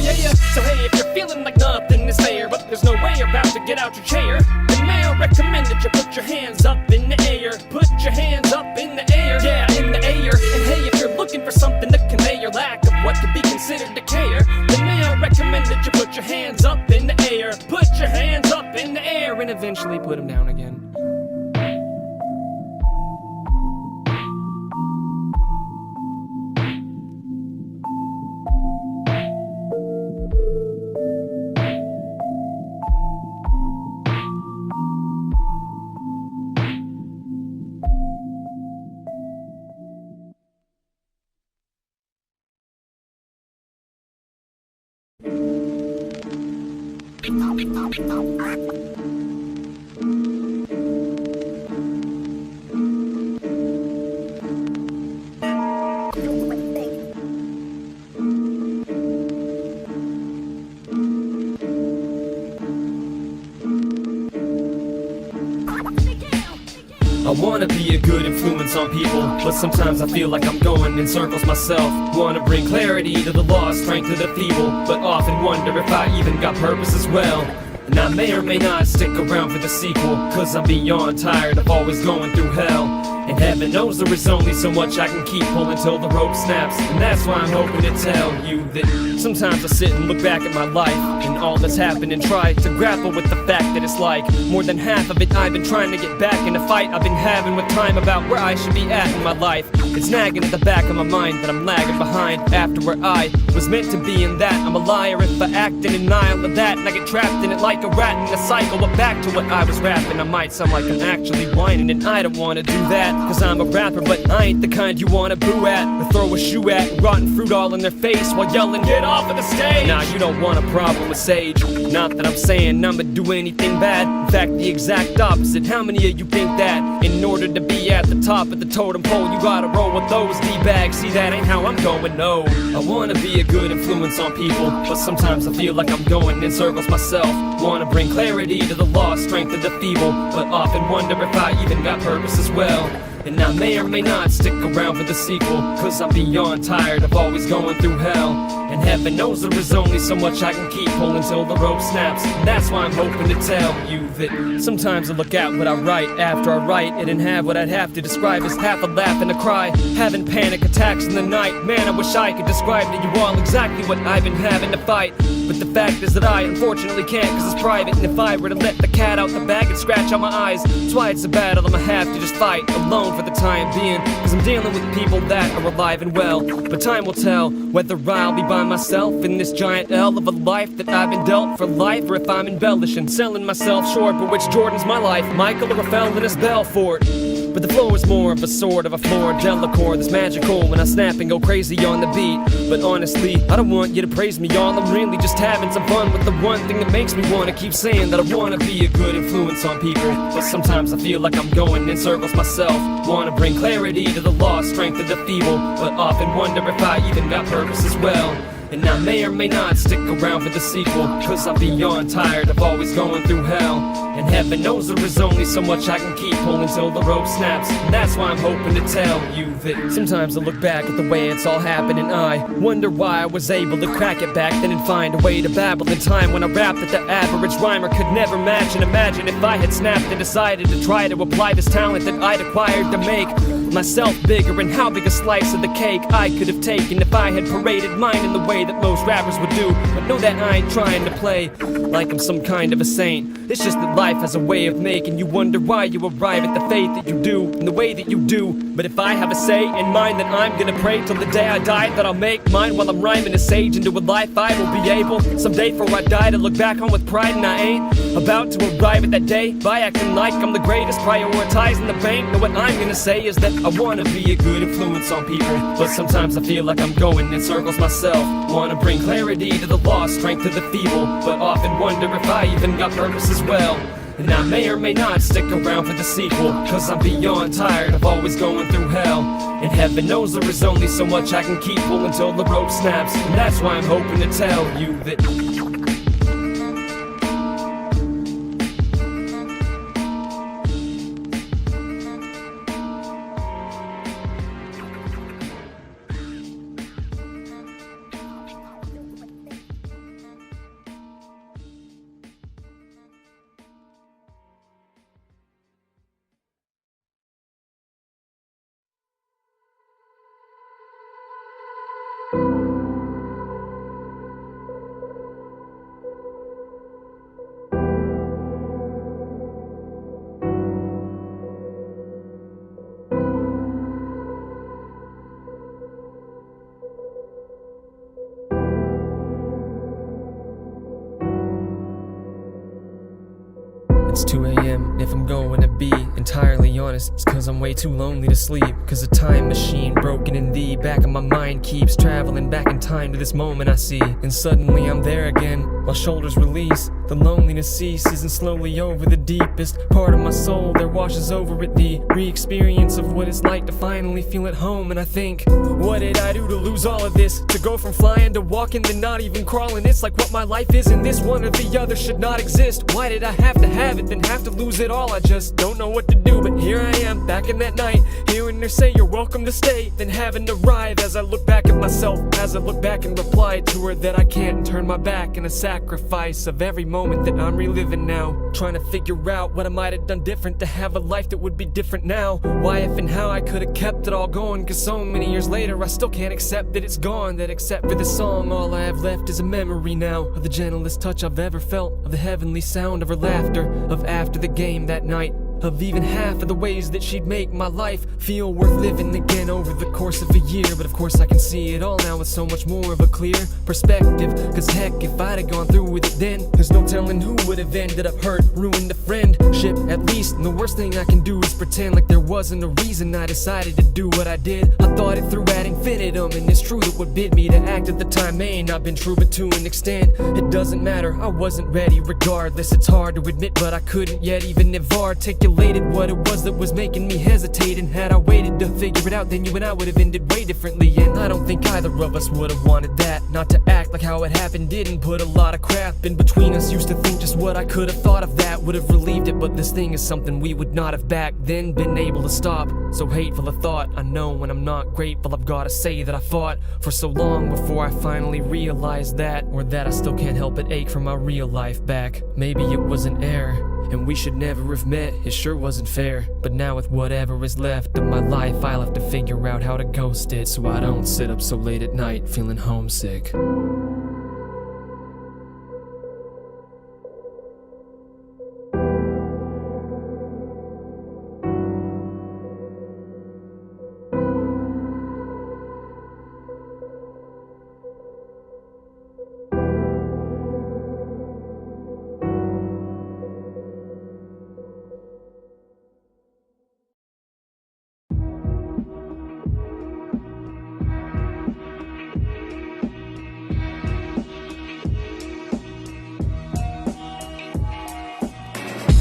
yeah. So hey, if you're feeling like nothing is there, but there's no way you're about to get out your chair, then may I recommend that you put your hands up in the air. Put your hands up in the air, yeah, in the air. And hey, if you're looking for something to convey your lack of what could be considered to care, then may I recommend that you put your hands up in the air. Put your hands up in the air and eventually put them down again. wanna be a good influence on people, but sometimes I feel like I'm going in circles myself. Wanna bring clarity to the lost, strength to the feeble, but often wonder if I even got purpose as well. And I may or may not stick around for the sequel, cause I'm beyond tired of always going through hell. And heaven knows there is only so much I can keep pulling till the rope snaps. And that's why I'm hoping to tell you that sometimes I sit and look back at my life and all that's happened and try to grapple with the fact that it's like more than half of it I've been trying to get back in a fight I've been having with time about where I should be at in my life. It's nagging at the back of my mind that I'm lagging behind after where I was meant to be, and that I'm a liar if I act in denial of that, and I get trapped in it like a rat in a cycle. But back to what I was rapping, I might sound like I'm actually whining, and I don't wanna do that, cause I'm a rapper, but I ain't the kind you wanna boo at or throw a shoe at, rotten fruit all in their face while yelling, get off of the stage! Nah, you don't want a problem with Sage. Not that I'm saying I'ma do anything bad, in fact the exact opposite. How many of you think that in order to be at the top of the totem pole you gotta roll with those D-bags? See, that ain't how I'm going, no. I wanna be a good influence on people, but sometimes I feel like I'm going in circles myself. Wanna bring clarity to the lost, strength of the feeble, but often wonder if I even got purpose as well. And I may or may not stick around for the sequel, cause I'm beyond tired of always going through hell. And heaven knows there is only so much I can keep pulling till the rope snaps. And that's why I'm hoping to tell you that sometimes I look at what I write after I write it and have what I'd have to describe as half a laugh and a cry, having panic attacks in the night. Man, I wish I could describe to you all exactly what I've been having to fight, but the fact is that I unfortunately can't, cause it's private. And if I were to let the cat out the bag it'd scratch out my eyes. That's why it's a battle I'ma have to just fight alone for the time being, cause I'm dealing with people that are alive and well. But time will tell whether I'll be by myself in this giant L of a life that I've been dealt for life, or if I'm embellishing, selling myself short. But which Jordan's my life, Michael or a felonious Belfort? But the flow is more of a sort of a floor delacore that's magical when I snap and go crazy on the beat. But honestly, I don't want you to praise me all, I'm really just having some fun with the one thing that makes me wanna keep saying that I wanna be a good influence on people. But sometimes I feel like I'm going in circles myself. Wanna bring clarity to the lost, strength of the feeble, but often wonder if I even got purpose as well. And I may or may not stick around for the sequel, cause I'm beyond tired of always going through hell. And heaven knows there is only so much I can keep pulling till the rope snaps. And that's why I'm hoping to tell you that sometimes I look back at the way it's all happened, and I wonder why I was able to crack it back then and find a way to babble in time when I rapped that the average rhymer could never match. And imagine if I had snapped and decided to try to apply this talent that I'd acquired to make myself bigger, and how big a slice of the cake I could have taken if I had paraded mine in the way that most rappers would do. But know that I ain't trying to play like I'm some kind of a saint. It's just that life has a way of making you wonder why you arrive at the faith that you do in the way that you do. But if I have a say in mind, then I'm gonna pray till the day I die that I'll make mine while I'm rhyming a sage into a life I will be able someday before I die to look back on with pride. And I ain't about to arrive at that day by acting like I'm the greatest, prioritizing the bank. Know what I'm gonna say is that I wanna be a good influence on people, but sometimes I feel like I'm going in circles myself. Wanna bring clarity to the lost, strength to the feeble, but often wonder if I even got purpose as well. And I may or may not stick around for the sequel, cause I'm beyond tired of always going through hell. And heaven knows there is only so much I can keep pulling till the rope snaps. And that's why I'm hoping to tell you that it's 2 a.m. If I'm going to be entirely honest, it's cause I'm way too lonely to sleep. Cause a time machine broken in the back of my mind keeps traveling back in time to this moment I see. And suddenly I'm there again, my shoulders release. The loneliness ceases and slowly over the deepest part of my soul there washes over it the re-experience of what it's like to finally feel at home. And I think, what did I do to lose all of this? To go from flying to walking to not even crawling. It's like what my life is and this one or the other should not exist. Why did I have to have it, then have to lose it all? I just don't know what to do, but here I am, back in that night, hearing her say you're welcome to stay, then having to writhe as I look back at myself, as I look back and reply to her that I can't turn my back in a sacrifice of every moment that I'm reliving now. Trying to figure out what I might have done different to have a life that would be different now. Why, if and how I could have kept it all going, cause so many years later I still can't accept that it's gone. That except for this song, all I have left is a memory now of the gentlest touch I've ever felt, of the heavenly sound of her laughter, of after the game that night, of even half of the ways that she'd make my life feel worth living again over the course of a year. But of course I can see it all now with so much more of a clear perspective, cause heck, if I'd have gone through with it then, there's no telling who would have ended up hurt, ruined a friendship at least. And the worst thing I can do is pretend like there wasn't a reason I decided to do what I did. I thought it through ad infinitum, and it's true that what bid me to act at the time may not been true, but to an extent it doesn't matter. I wasn't ready regardless, it's hard to admit, but I couldn't yet even have articulated what it was that was making me hesitate. And had I waited to figure it out, then you and I would have ended way differently. And I don't think either of us would have wanted that. Not to act like how it happened didn't put a lot of crap in between us. Used to think just what I could have thought of that would have relieved it, but this thing is something we would not have back then been able to stop. So hateful a thought, I know when I'm not grateful I've gotta say that I fought for so long before I finally realized that, or that I still can't help but ache for my real life back. Maybe it was an error, and we should never have met, it sure wasn't fair. But now with whatever is left of my life, I'll have to figure out how to ghost it, so I don't sit up so late at night feeling homesick.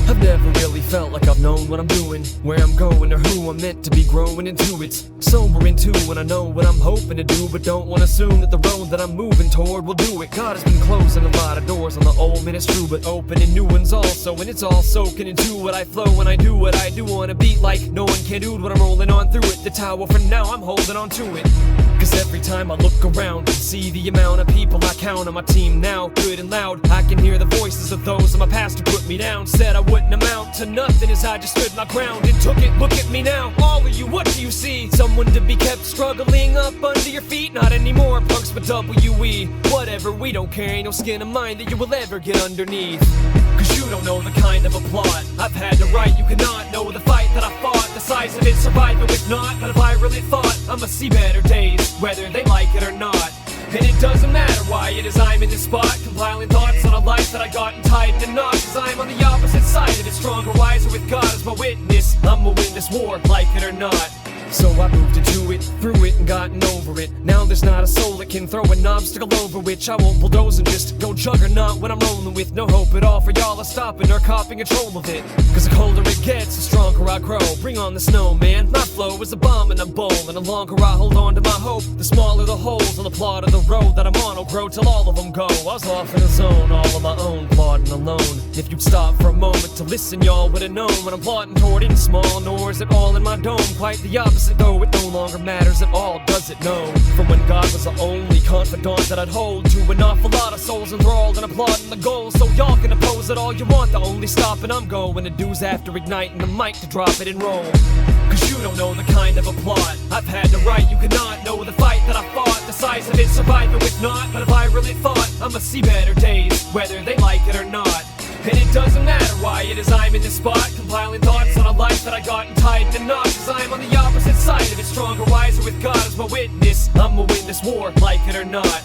I've never really felt like I've known what I'm doing, where I'm going, or who I'm meant to be growing into. It's sober into when I know what I'm hoping to do, but don't want to assume that the road that I'm moving toward will do it. God has been closing a lot of doors on the old, and it's true, but opening new ones also. And it's all soaking into what I flow when I do what I do on a beat like no one can do. When I'm rolling on through it, the tower for now I'm holding on to it. Cause every time I look around and see the amount of people I count on my team now, good and loud, I can hear the voices of those in my past who put me down. Said I wouldn't amount to nothing as I just stood my ground and took it. Look at me now, all of you, what do you see? Someone to be kept struggling up under your feet? Not anymore, punks, but W-E. Whatever, we don't care, ain't no skin of mine that you will ever get underneath. Cause you don't know the kind of applause I've had to write. You cannot know the fight that I fought, the size of it, surviving with not. But if I really thought, I'ma see better days, whether they like it or not. And it doesn't matter why it is I'm in this spot, compiling thoughts on a life that I got and tied in a knot. Cause I'm on the opposite side of it, stronger, wiser, with God as my witness. I'ma win this war, like it or not. So I moved into it, through it, and gotten over it. Now there's not a soul that can throw an obstacle over which I won't bulldoze and just go juggernaut when I'm rolling with no hope at all for y'all of stopping or copying control of it. Cause the colder it gets, the stronger I grow. Bring on the snow, man. My flow is a bomb in a bowl, and the longer I hold on to my hope, the smaller the holes on the plot of the road that I'm on will grow till all of them go. I was off in a zone, all on my own, plodding alone. If you'd stop for a moment to listen, y'all would've known what I'm plotting toward ain't small, nor is it all in my dome. Quite the opposite, though it no longer matters at all, does it? No. From when God was the only confidant that I'd hold, to an awful lot of souls enthralled and applauding the goal. So y'all can oppose it all you want, the only stopping I'm going to do's after igniting the mic to drop it and roll. Cause you don't know the kind of applause I've had to write. You cannot know the fight that I fought, the size of it, surviving with not. But if I really thought, I'ma see better days, whether they like it or not. And it doesn't matter why it is I'm in this spot, compiling thoughts on a life that I got and tied in a knot. Cause I'm on the opposite side of it, stronger, wiser, with God as my witness. I'ma win this war, like it or not.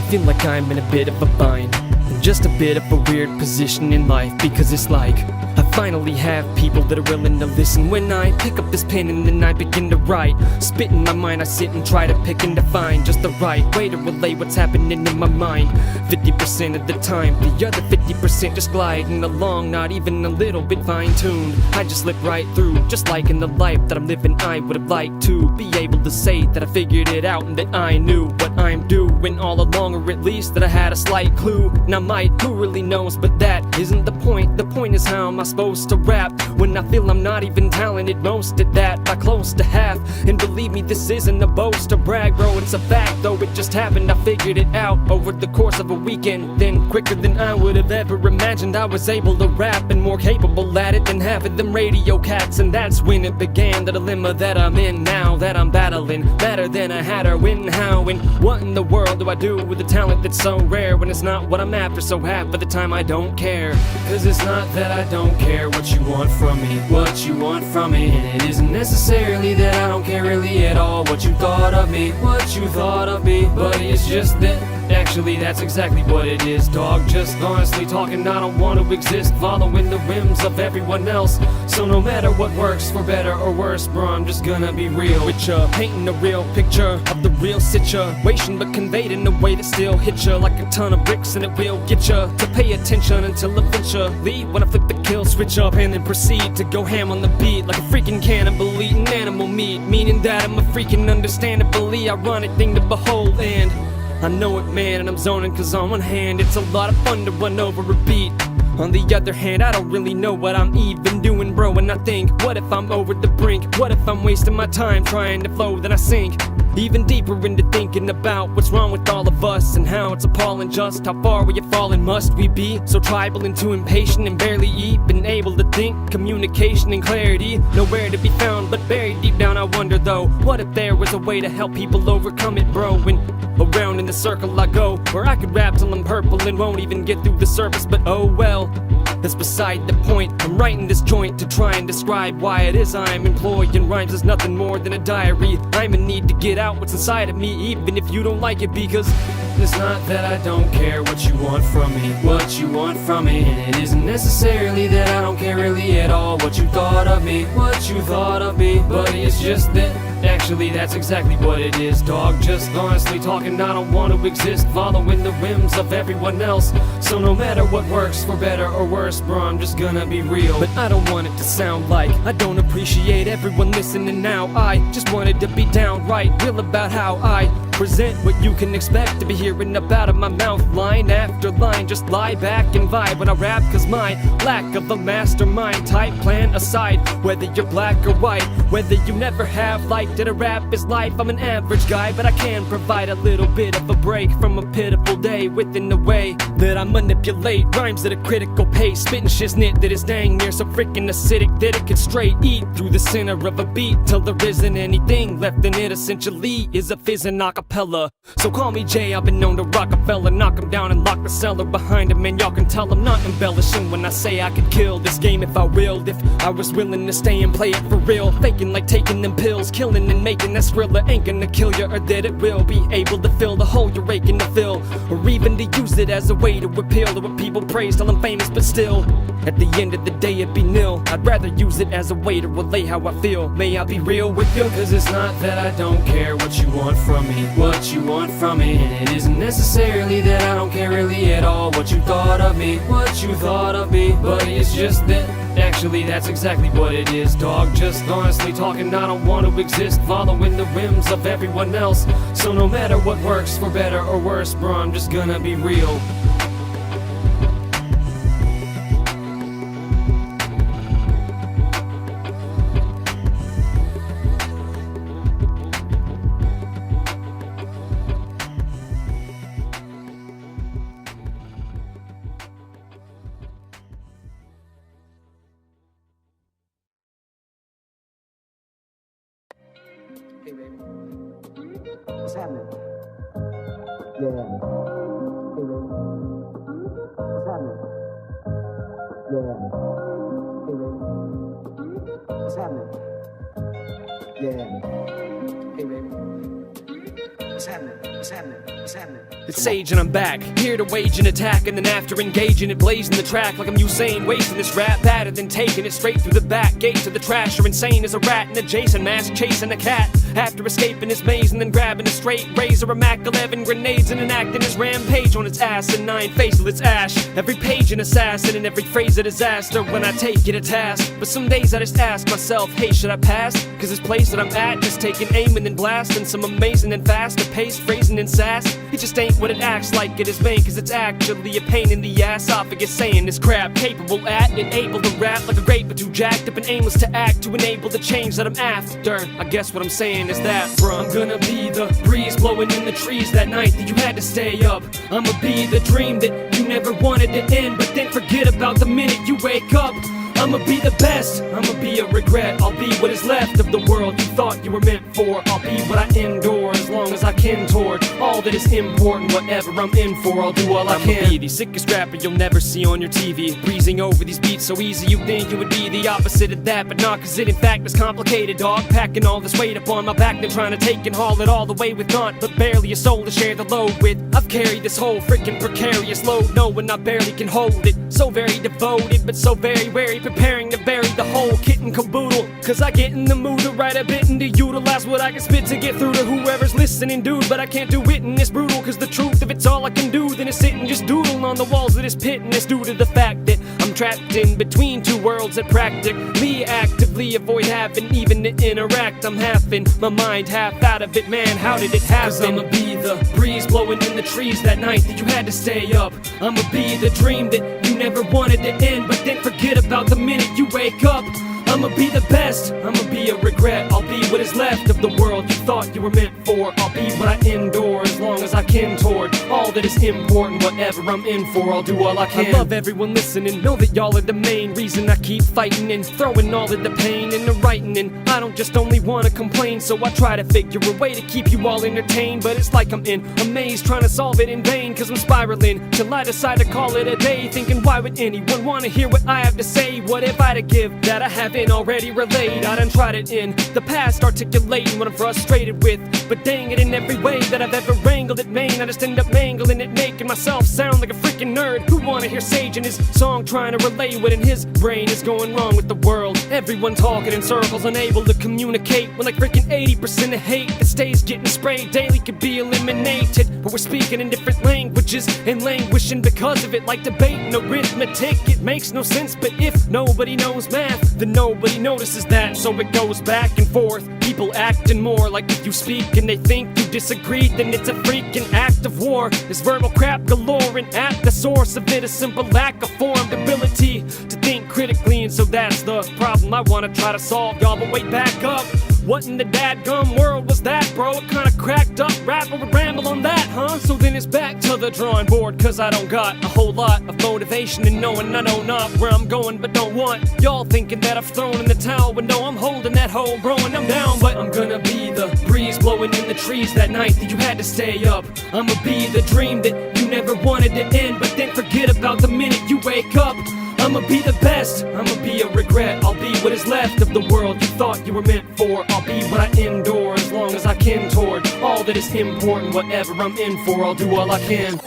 feel like I'm in a bit of a bind, just a bit of a weird position in life, because it's like I finally have people that are willing to listen when I pick up this pen and then I begin to write. Spit in my mind, I sit and try to pick and define just the right way to relay what's happening in my mind. 50% of the time, the other 50% just gliding along, not even a little bit fine-tuned. I just slip right through, just like in the life that I'm living. I would have liked to be able to say that I figured it out and that I knew what I'm doing all along, or at least that I had a slight clue. Now might, who really knows, but that isn't the point. The point is, how am I supposed to rap when I feel I'm not even talented most at that, by close to half? And believe me, this isn't a boast or brag, bro, it's a fact, though it just happened. I figured it out over the course of a weekend, then quicker than I would have ever imagined. I was able to rap and more capable at it than half of them radio cats, and that's when it began, the dilemma that I'm in now, that I'm battling, better than I had or when, how, and what in the world do I do with a talent that's so rare when it's not what I'm after? So half of the time I don't care, cause it's not that I don't care what you want from me, what you want from me, and it isn't necessarily that I don't care really at all what you thought of me, what you thought of me, but it's just that actually that's exactly what it is, dog. Just honestly talking, I don't want to exist following the whims of everyone else. So no matter what works, for better or worse, bro, I'm just gonna be real with ya, painting a real picture of the real situation, but conveyed in a way that still hits ya like a ton of bricks, and it will get ya to pay attention until eventually when I flip the kill switch up and then proceed to go ham on the beat like a freaking cannibal eating animal meat, meaning that I'm a freaking understandably ironic thing to behold. And I know it, man, and I'm zoning, cause on one hand it's a lot of fun to run over a beat, on the other hand I don't really know what I'm even doing, bro. And I think, what if I'm over the brink? What if I'm wasting my time trying to flow, then I sink even deeper into thinking about what's wrong with all of us, and how it's appalling just how far we have fallen. Must we be so tribal and too impatient and barely even able to think? Communication and clarity nowhere to be found, but buried deep down I wonder though, what if there was a way to help people overcome it, bro? And around in the circle I go, where I could rap till I'm purple and won't even get through the surface, but oh well, that's beside the point. I'm writing this joint to try and describe why it is I'm employing rhymes as nothing more than a diary. I'm in need to get out what's inside of me, even if you don't like it, because it's not that I don't care what you want from me, what you want from me, and it isn't necessarily that I don't care really at all what you thought of me, what you thought of me, but it's just that actually that's exactly what it is, dog. Just honestly talking, I don't want to exist following the whims of everyone else. So no matter what works, for better or worse, bro, I'm just gonna be real. But I don't want it to sound like I don't appreciate everyone listening now. I just wanted to be downright real about how I present what you can expect to be hearing about of my mouth, line after line. Just lie back and vibe when I rap, cause my lack of a mastermind type plan aside, whether you're black or white, whether you never have liked it, a rap is life. I'm an average guy, but I can provide a little bit of a break from a pitiful day within the way that I manipulate rhymes at a critical pace, spitting shiznit that is dang near so freaking acidic that it can straight eat through the center of a beat till there isn't anything left in it. Essentially is a fizzing acapella. So call me Jay, I've been known to rock a fella, knock him down and lock the cellar behind him, and y'all can tell I'm not embellishing when I say I could kill this game if I willed, if I was willing to stay and play it for real. Faking like taking them pills, killing and making that thriller ain't gonna kill you, or that it will be able to fill the hole you're aching to fill, or even to use it as a way to appeal to what people praise till I'm famous. But still, at the end of the day it'd be nil. I'd rather use it as a way to relay how I feel. May I be real with you, cause it's not that I don't care what you want from me, what you want from me, and it isn't necessarily that I don't care really at all what you thought of me, what you thought of me, but it's just that actually that's exactly what it is, dog. Just honestly talking, I don't want to exist following the whims of everyone else. So no matter what works, for better or worse, bro, I'm just gonna be real. Hey, baby. What's happening? Yeah. Hey, baby. What's happening? Yeah. Hey, baby. What's happening? Yeah. Hey, baby. What's happening? What's happening? What's happening? It's Sage and I'm back, here to wage an attack. And then after engaging it, blazing the track like I'm Usain, wasting this rap better than taking it straight through the back gate to the trash. Or insane as a rat in a Jason mask chasing a cat. After escaping his maze and then grabbing a straight razor, a Mac 11 grenades and enacting his rampage on its ass. And 9 faceless ash, every page an assassin and every phrase a disaster when I take it a task. But some days I just ask myself, hey, should I pass? Cause this place that I'm at, just taking aim and then blasting some amazing and fast, a pace, phrasing and sass. It just ain't what it acts like it is vain, cause it's actually a pain in the ass. Esophagus saying this crap, capable at it, able to rap like a grape, but too jacked up and aimless to act to enable the change that I'm after. I guess what I'm saying is that, bruh, I'm gonna be the breeze blowing in the trees that night that you had to stay up. I'ma be the dream that you never wanted to end, but then forget about the minute you wake up. I'ma be the best, I'ma be a regret. I'll be what is left of the world you thought you were meant for. I'll be what I endure as long as I can toward all that is important. Whatever I'm in for, I'll do all I can. I'ma be the sickest rapper you'll never see on your TV, breezing over these beats so easy you think you would be the opposite of that, but not, cause it in fact is complicated, dog. Packing all this weight up on my back, then trying to take and haul it all the way with naught but barely a soul to share the load with. I've carried this whole freaking precarious load, knowing I barely can hold it. So very devoted, but so very wary, preparing to bury the whole kit and caboodle. Cause I get in the mood to write a bit and to utilize what I can spit to get through to whoever's listening, dude. But I can't do it and it's brutal, cause the truth, if it's all I can do, then it's sit and just doodle on the walls of this pit. And it's due to the fact that I'm trapped in between two worlds that practically actively avoid having even to interact. I'm half in my mind, half out of it, man, how did it happen? Cause I'ma be the breeze blowing in the trees that night that you had to stay up. I'ma be the dream that you never wanted to end, but then forget about the minute you wake up. I'ma be the best, I'ma be a regret. I'll be what is left of the world you thought you were meant for. I'll be what I endure as long as I can toward all that is important. Whatever I'm in for, I'll do all I can. I love everyone listening, know that y'all are the main reason I keep fighting and throwing all of the pain into writing. And I don't just only wanna complain, so I try to figure a way to keep you all entertained. But it's like I'm in a maze trying to solve it in vain, cause I'm spiraling till I decide to call it a day, thinking why would anyone wanna hear what I have to say? What have I to give that I haven't already relayed? I done tried it in the past, articulating what I'm frustrated with, but dang it, in every way that I've ever wrangled it, main, I just end up mangling it, making myself sound like a freaking nerd who wanna hear Sage in his song trying to relay what in his brain is going wrong with the world. Everyone talking in circles, unable to communicate, when like freaking 80% of hate that stays getting sprayed daily could be eliminated. But we're speaking in different languages and languishing because of it, like debating arithmetic. It makes no sense, but if nobody knows math, then nobody notices that, so it goes back and forth. People acting more like if you speak and they think you disagree, then it's a freaking act of war. There's verbal crap galore, and at the source of it, a simple lack of formed ability to think critically. And so that's the problem I wanna try to solve, y'all. But wait, back up. What in the dadgum world was that, bro? What kinda cracked up rapper would ramble on that, huh? So then it's back to the drawing board, cause I don't got a whole lot of motivation in knowing I know not where I'm going, but don't want y'all thinking that I've thrown in the towel, when no, I'm holding that hole, growing I'm down. But I'm gonna be the breeze blowing in the trees that night that you had to stay up. I'ma be the dream that you never wanted to end, but then forget about the minute you wake up. I'ma be the best, I'ma be a regret. I'll be what is left of the world you thought you were meant for. I'll be what I endure as long as I can toward all that is important. Whatever I'm in for, I'll do all I can.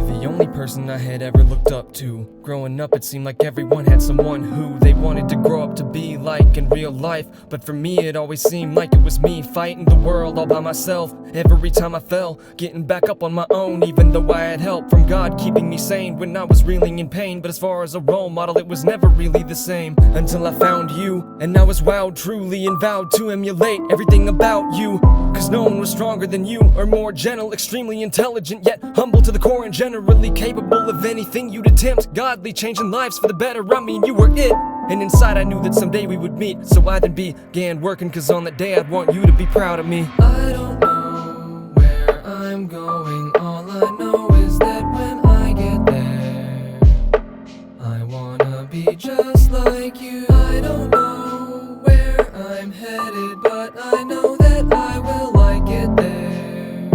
The only person I had ever looked up to. Growing up, it seemed like everyone had someone who they wanted to grow up to be like in real life. But for me, it always seemed like it was me fighting the world all by myself. Every time I fell, getting back up on my own, even though I had help from God keeping me sane when I was reeling in pain. But as far as a role model, it was never really the same until I found you, and I was wowed truly and vowed to emulate everything about you. Cause no one was stronger than you, or more gentle, extremely intelligent, yet humble to the core and generally capable of anything you'd attempt. Godly, changing lives for the better, I mean, you were it. And inside I knew that someday we would meet, so I then began working, cause on that day I'd want you to be proud of me. I don't know where I'm going, all I know is that when I get there, be just like you. I don't know where I'm headed, but I know that I will like it there,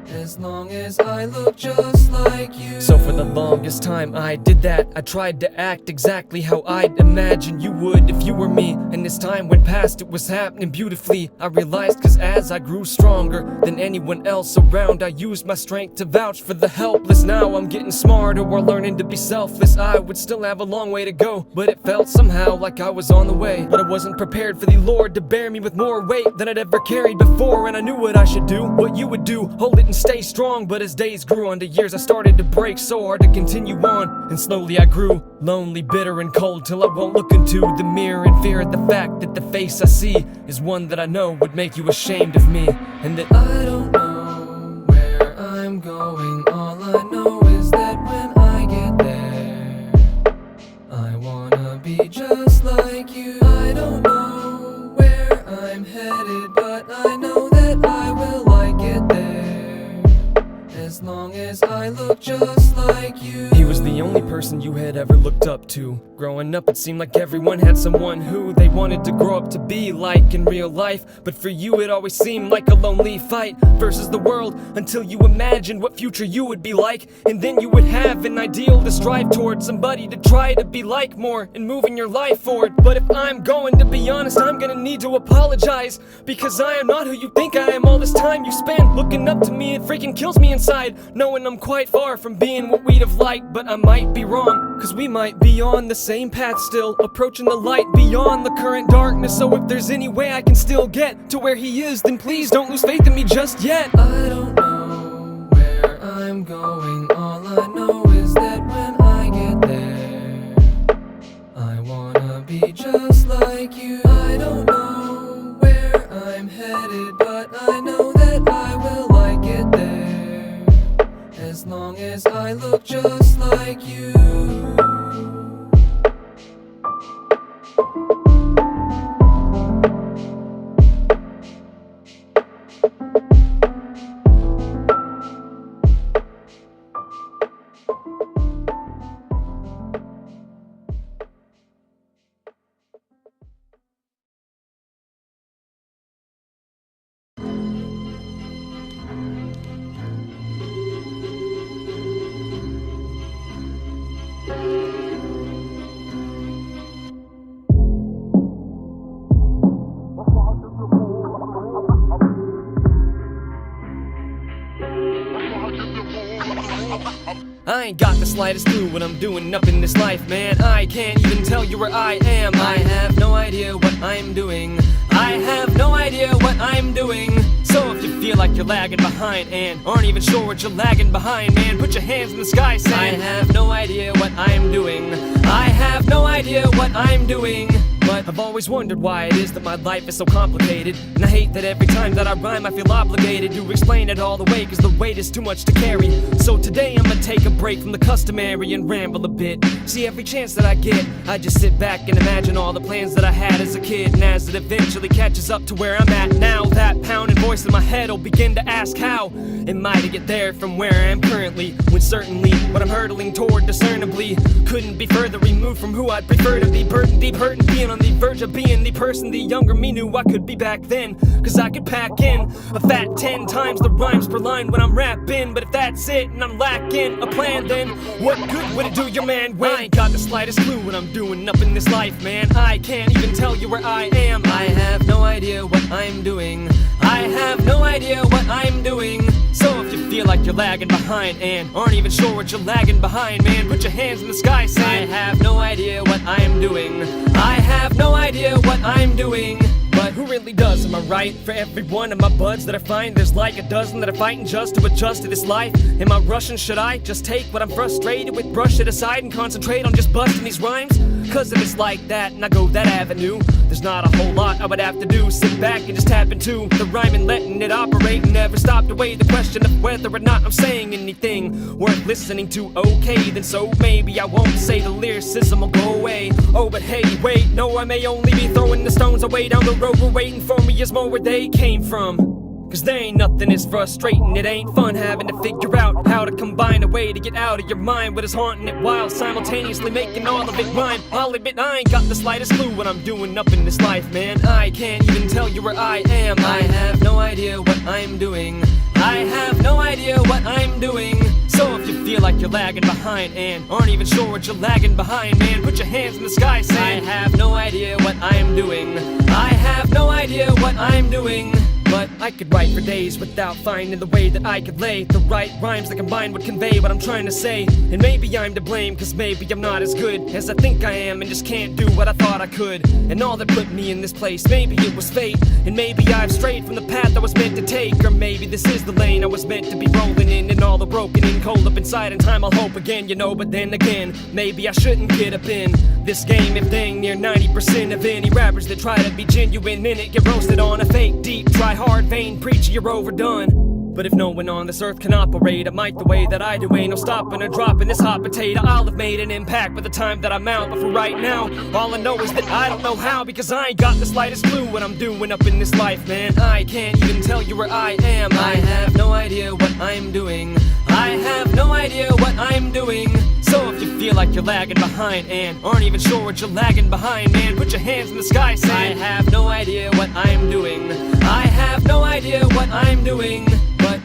as long as I look just like you. So for the longest time I did that. I tried to act exactly how I'd imagine you would if you were me. And as time went past, it was happening beautifully. I realized, cause as I grew stronger than anyone else around, I used my strength to vouch for the helpless. Now I'm getting smarter or learning to be selfless. I would still have a long way to go, but it felt somehow like I was on the way. But I wasn't prepared for the Lord to bear me with more weight than I'd ever carried before. And I knew what I should do, what you would do, hold it and stay strong. But as days grew on to years, I started to break so hard to continue on. And slowly I grew lonely, bitter and cold, till I won't look into the mirror and fear at the fact that the face I see is one that I know would make you ashamed of me. And that I don't know where I'm going. All I know is that when I get there, I wanna be just like you. I don't know where I'm headed, but I know that I will like it there, as long as I look just like you. he was the only person you had ever looked up to. Growing up, it seemed like everyone had someone who they wanted to grow up to be like in real life. But for you, it always seemed like a lonely fight versus the world, until you imagined what future you would be like. And then you would have an ideal to strive towards, somebody to try to be like more and moving your life forward. But if I'm going to be honest, I'm gonna need to apologize, because I am not who you think I am. All this time you spent looking up to me, it freaking kills me inside, knowing I'm quite far from being what we'd have liked. But I might be wrong, cause we might be on the same path still, approaching the light beyond the current darkness. So if there's any way I can still get to where he is, then please don't lose faith in me just yet. I don't know where I'm going. All I know is that when I get there, I wanna be just like you. I don't know where I'm headed, but I know that I will like it there, as long as I look just like you. I ain't got the slightest clue what I'm doing up in this life, man. I can't even tell you where I am. I have no idea what I'm doing. I have no idea what I'm doing. So if you feel like you're lagging behind and aren't even sure what you're lagging behind, man, put your hands in the sky saying, I have no idea what I'm doing. I have no idea what I'm doing. But I've always wondered why it is that my life is so complicated, and I hate that every time that I rhyme I feel obligated to explain it all the way, cause the weight is too much to carry. So today I'ma take a break from the customary and ramble a bit. See, every chance that I get, I just sit back and imagine all the plans that I had as a kid. And as it eventually catches up to where I'm at now, that pounding voice in my head will begin to ask, how am I to get there from where I am currently, when certainly what I'm hurtling toward discernibly couldn't be further removed from who I'd prefer to be. Burdened deep, hurting, being on the verge of being the person the younger me knew I could be back then. Cause I could pack in a fat 10 times the rhymes per line when I'm rapping. But if that's it and I'm lacking a plan, then what good would it do your man when I ain't got the slightest clue what I'm doing up in this life, man? I can't even tell you where I am. I have no idea what I'm doing. I have no idea what I'm doing. So if you feel like you're lagging behind and aren't even sure what you're lagging behind, man, put your hands in the sky saying, I have no idea what I'm doing. I have no idea what I'm doing. But who really does, am I right? For every one of my buds that I find, there's like a dozen that are fighting just to adjust to this life. Am I rushing? Should I just take what I'm frustrated with, brush it aside and concentrate on just busting these rhymes? Cause if it's like that and I go that avenue, there's not a whole lot I would have to do. Sit back and just tap into the rhyme and letting it operate, and never stop to weigh the question of whether or not I'm saying anything worth listening to. Okay, then so maybe I won't say the lyricism will go away. Oh, but hey, wait, no, I may only be throwing the stones away down the road. We're waiting for me is more where they came from. Cause there ain't nothing as frustrating. It ain't fun having to figure out how to combine a way to get out of your mind what is haunting it while simultaneously making all of it rhyme. I'll admit I ain't got the slightest clue what I'm doing up in this life, man. I can't even tell you where I am. I have no idea what I'm doing. I have no idea what I'm doing. So if you feel like you're lagging behind and aren't even sure what you're lagging behind, man, put your hands in the sky saying, I have no idea what I'm doing. I have no idea what I'm doing. But I could write for days without finding the way that I could lay the right rhymes that combined would convey what I'm trying to say. And maybe I'm to blame, cause maybe I'm not as good as I think I am and just can't do what I thought I could. And all that put me in this place, maybe it was fate. And maybe I've strayed from the path I was meant to take. Or maybe this is the lane I was meant to be rolling in. And all the broken and cold up inside, in time I'll hope again, you know. But then again, maybe I shouldn't get up in this game if dang near 90% of any rappers that try to be genuine in it get roasted on a fake deep, try hard, vain preacher, you're overdone. But if no one on this earth can operate a mic the way that I do, ain't no stopping or dropping this hot potato. I'll have made an impact by the time that I'm out. But for right now, all I know is that I don't know how, because I ain't got the slightest clue what I'm doing up in this life, man. I can't even tell you where I am. I have no idea what I'm doing. I have no idea what I'm doing. So if you feel like you're lagging behind and aren't even sure what you're lagging behind, man, put your hands in the sky saying, I have no idea what I'm doing. I have no idea what I'm doing. But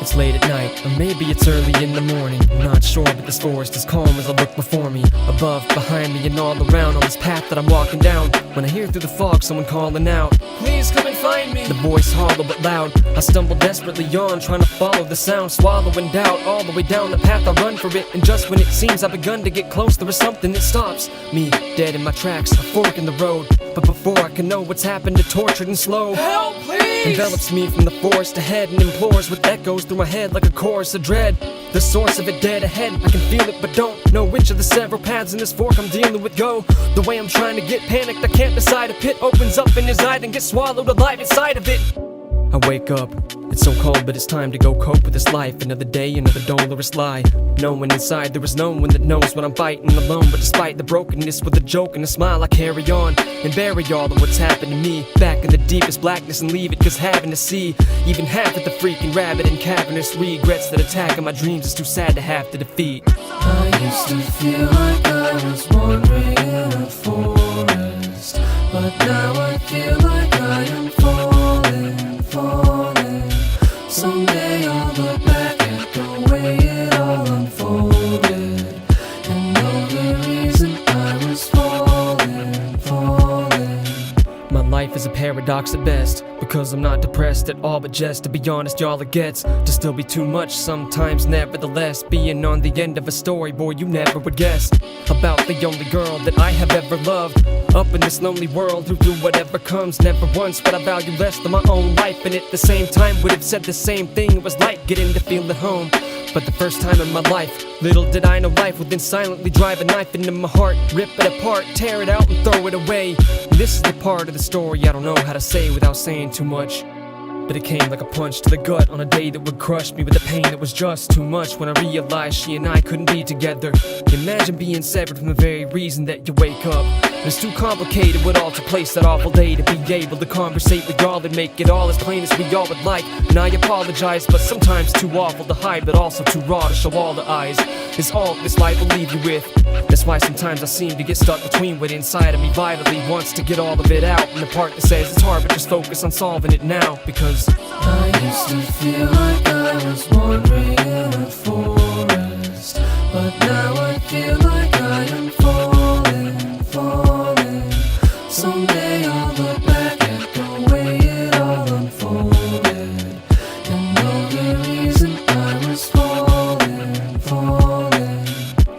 it's late at night, or maybe it's early in the morning. I'm not sure, but this forest is calm as I look before me, above, behind me, and all around on this path that I'm walking down. When I hear through the fog someone calling out, please come and find me. The voice hollow but loud. I stumble desperately on, trying to follow the sound, swallowing doubt all the way down the path. I run for it, and just when it seems I've begun to get close, there is something that stops me dead in my tracks, a fork in the road. But before I can know what's happened, to tortured and slow, help please, envelops me from the forest ahead and implores with echoes through my head like a chorus of dread. The source of it dead ahead, I can feel it but don't know which of the several paths in this fork I'm dealing with go. The way I'm trying to get panicked, I can't decide. A pit opens up in his eye, then gets swallowed alive inside of it. I wake up, it's so cold but it's time to go cope with this life. Another day, another dolorous lie, knowing inside there is no one that knows what I'm fighting alone. But despite the brokenness, with a joke and a smile I carry on and bury all of what's happened to me back in the deepest blackness and leave it, cause having to see even half of the freaking rabid and cavernous regrets that attack in my dreams is too sad to have to defeat. I used to feel like I was wandering in a forest, but now I feel like I am falling, falling. Someday I'll look back at the way it all unfolded and know the reason I was falling, falling. My life is a paradox at best, because I'm not depressed at all but just, to be honest, y'all, it gets to still be too much sometimes. Nevertheless, being on the end of a story, boy, you never would guess, about the only girl that I have ever loved, up in this lonely world, who through whatever comes, never once would I value less than my own life. And at the same time would have said the same thing, it was like getting to feel at home. But the first time in my life, little did I know life would then silently drive a knife into my heart, rip it apart, tear it out and throw it away. And this is the part of the story I don't know how to say without saying too much. But it came like a punch to the gut on a day that would crush me with the pain that was just too much, when I realized she and I couldn't be together. Imagine being severed from the very reason that you wake up. It's too complicated what all took place that awful day to be able to conversate with y'all and make it all as plain as we all would like. And I apologize, but sometimes too awful to hide, but also too raw to show all the eyes. Is all this life will leave you with. That's why sometimes I seem to get stuck between what inside of me vitally wants to get all of it out, and the part that says it's hard but just focus on solving it now. Because I used to feel like I was wandering in a forest, but now I feel like I am falling, falling. Someday I'll look back at the way it all unfolded, and know the reason I was falling, falling.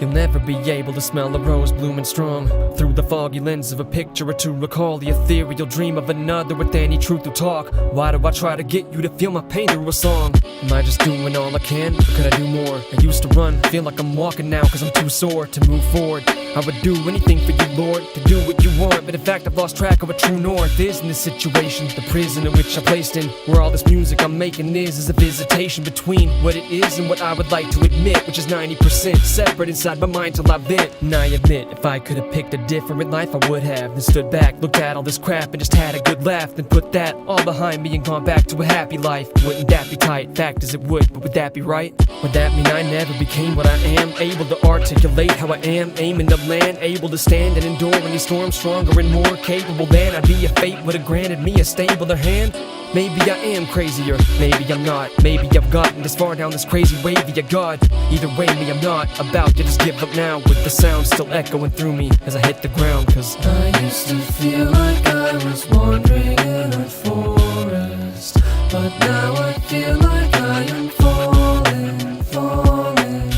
You'll never be able to smell a rose blooming strong through the foggy lens of a picture, or to recall the ethereal dream of another with any truth to talk. Why do I try to get you to feel my pain through a song? Am I just doing all I can, or could I do more? I used to run, feel like I'm walking now cause I'm too sore to move forward. I would do anything for you, Lord, to do what you want, but in fact I've lost track of what true north is in this situation. The prison in which I'm placed in, where all this music I'm making is a visitation between what it is and what I would like to admit, which is 90% separate inside my mind till I vent. And I admit, if I could have picked a different life I would have, then stood back, looked at all this crap and just had a good laugh, then put that all behind me and gone back to a happy life. Wouldn't that be tight? Fact is it would, but would that be right? Would that mean I never became what I am, able to articulate how I am, aiming to land, able to stand and endure any storm, stronger and more capable than I'd be if fate would have granted me a stabler hand? Maybe I am crazier, maybe I'm not. Maybe I've gotten this far down this crazy way via God. Either way, me, I'm not about to just give up now, with the sound still echoing through me as I hit the ground. Cause I used to feel like I was wandering in a forest, but now I feel like I am falling, falling.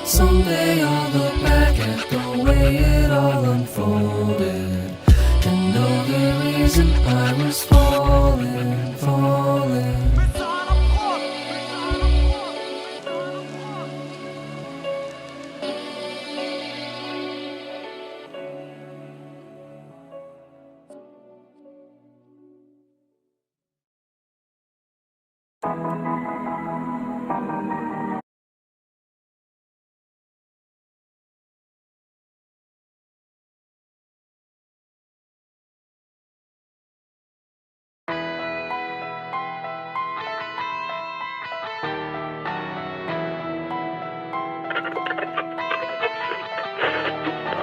Someday I'll look back at the way it all unfolded, and know the reason I was falling, falling.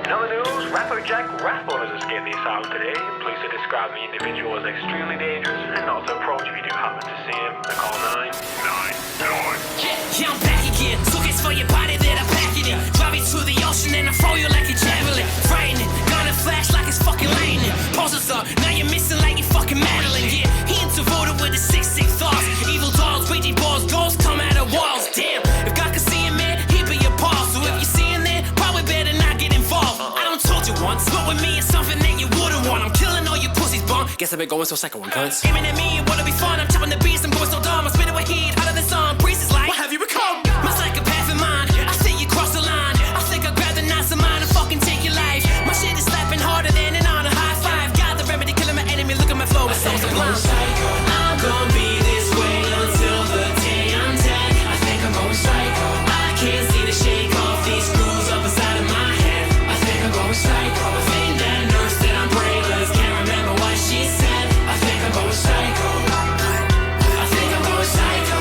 Another news, rapper Jack Rathbone has escaped the asylum today. Police have described the individual as extremely dangerous and not to approach if you do happen to see him. They call 999. Yeah, I'm back again. Suitcase for your body that I'm packing in. Drive you to the ocean and I throw you like a javelin. Frightening, gonna flash like it's fucking lightning. Poses up, now you're missing like you fucking Madeline. Yeah, he into voted with the sick thoughts. Evil dogs, raging balls, ghosts come out of walls. Damn, if God could see him, man, he'd be your boss. So if you see him there, probably better not get involved. I don't told you once, but with me it's something that you wouldn't want. I'm killing all you pussies, bum. Guess I've been going so psycho on cunts. Aiming at me, wanna be fun, I'm chopping the beast, I'm going so dumb. I spit away heat out of the sun. Priest is like, what have you become? My psychopathic mind, I see you cross the line. I think I'll grab the knives of mine and fucking take your life. My shit is slapping harder than an honor high five. Got the remedy, killing my enemy, look at my flow, it's so sublime. I'm gonna be this way until the day I'm dead. I think I'm going psycho. I can't seem to shake off these screws up inside of my head. I think I'm going psycho. I think that nurse said I'm brainless, can't remember what she said. I think I'm going psycho. I think I'm going psycho.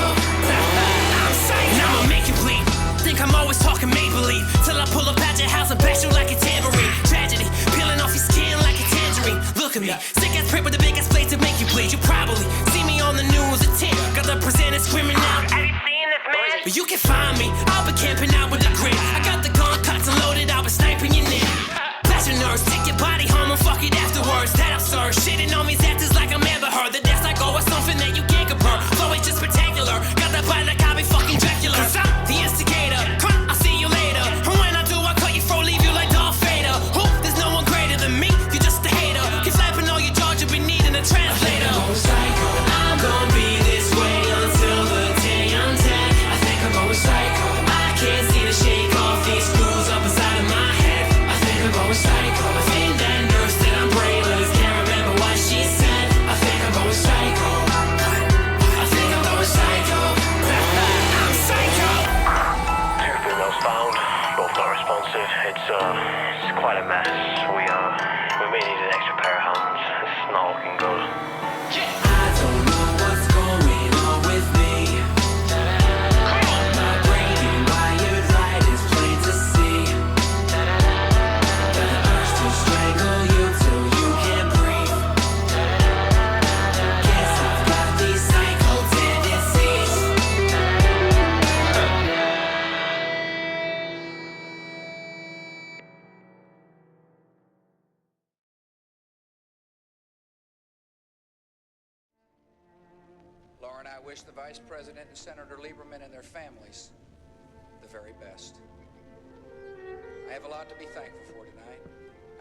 I'm psycho. Now I'll make you bleed. Think I'm always talking make-believe, till I pull up at your house and bash you like a tambourine. Tragedy, peeling off your skin like a tangerine. Look at me, sick ass print with the biggest blade to make you bleed. You probably see me on the news at 10. Got the presenter screaming out, have you seen this man? But you can find me, I'll be camping out with a grit. I got the gun cocks and loaded, I'll be sniping your neck. Flash your nerves, take your body home and fuck it afterwards. That absurd, shitting on me's actors like I'm ever heard. The death cycle is something that you can't compare. Flow is just spectacular, got that body like I'll be fucking Dracula. Cause I'm the instigator, I'll see you later. And when I do, I cut your throat, leave you like Darth Vader. Who? There's no one greater than me, you're just a hater. Keep flapping all your jaws, you'll be needing a translator. I'm gonna be this way until the day I'm dead. I think I'm going psycho. I can't seem to shake off these screws up inside of my head. I think I'm going psycho. I think that nurse said I'm brainless, can't remember what she said. I think I'm going psycho. I think I'm going psycho. I'm psycho. Everything else found, both not responsive. It's quite a mess. We may need an extra pair of hands. It's not looking good. I don't know what's going on with me. My brain being wired right is plain to see. The urge to strangle you till you can't breathe. Guess I've got these psycho tendencies. wish the Vice President and Senator Lieberman and their families the very best. I have a lot to be thankful for tonight.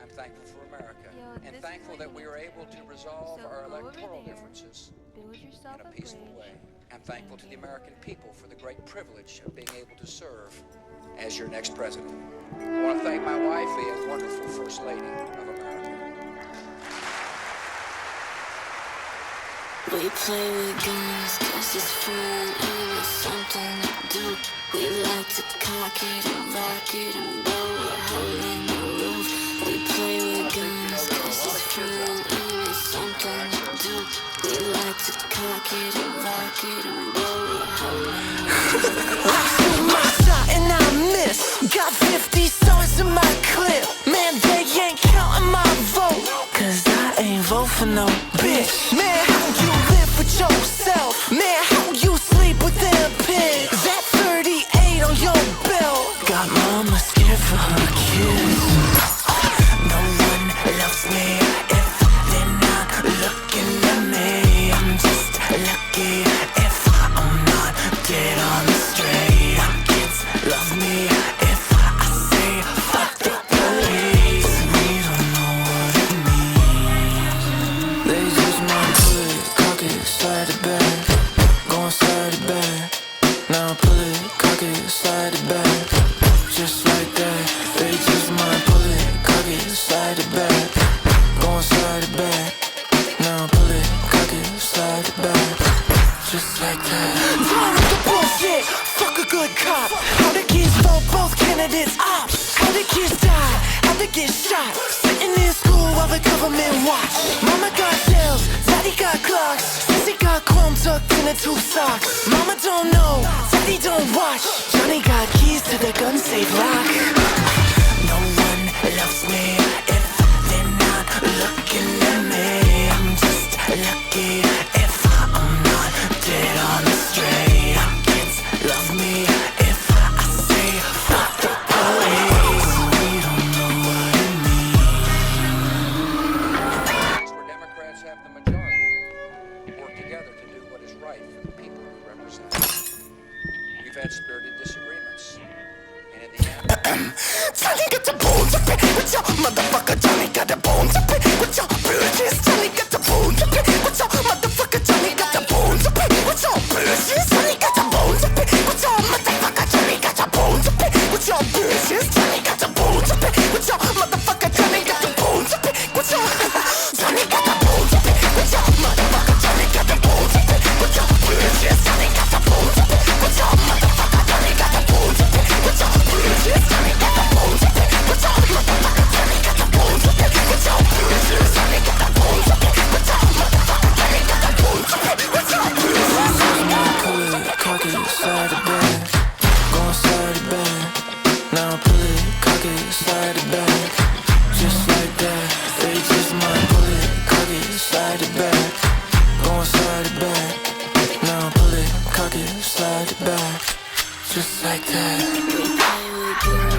I'm thankful for America and thankful that we are able to resolve our electoral differences in a peaceful way. I'm thankful to the American people for the great privilege of being able to serve as your next president. I want to thank my wife, the wonderful First Lady of America. We play with guns, cause it's fun and it's something to do. We like to cock it and rock it and blow a hole in the roof. We play with guns, cause it's fun and it's something to do. We like to cock it and rock it and blow a hole in the roof. I shoot my shot and I miss. Got 50 stars in my clip. Man, they ain't counting my vote, cause I ain't vote for no bitch. Man, how you live with yourself? Man, how you sleep with them pigs? That 38 on your belt got mama scared for her kids. No one loves me if they're not looking at me. I'm just lucky if I'm not dead on the street. Kids love me if I say fuck the police. We don't know what it means. They just might pull it, cock it, slide it back, go inside it back. Now pull it, cock it, slide it back, just like that. They just might pull it, cock it, slide it back, go inside it back. Now pull it, cock it, slide it back, just like that. Tired of the bullshit, fuck a good cop. How the kids vote both candidates up? How the kids die, how they get shot, sitting in school while the government watch. Mama got shells, daddy got clocks, sissy got chrome tucked in her two socks. Mama don't know, daddy don't watch. Johnny got keys to the gun safe lock. No one loves me if they're not looking at me. I'm just lucky if I'm not dead on the street. Kids love me if I say fuck the police. We don't know what it means. Where Democrats have the majority, work together to do what is right for the people we represent. We've had spirited disagreements, and in the end, Johnny got the bone to pick with your motherfucker. Johnny got the bone to pick with your bitches. Johnny got the bone to pick with your motherfucker. Johnny got the bone to pick with your bitches. Johnny got the bone to pick with your motherfucker. Johnny got the bone to pick with your bitches. Johnny got the bone to pick with your motherfucker. Johnny got the bone to pick with your Johnny got the bone to pick with your motherfucker. Johnny got the bone to pick with your bitches. Johnny got the bone to pick with your motherfucker. Johnny got the bone to pick with your bitches. Johnny got the bone to pick with your motherfucker. Johnny got the bone to pick with your bitches. Johnny got the bone to pick with your motherfucker. Johnny got the bone to pick with your bitches. Pull it, cock it, slide it back, go inside it back. Now pull it, cock it, slide it back, just like that. They just might pull it, cock it, slide it back, go inside it back. Now pull it, cock it, slide it back, just like that. We play with guns.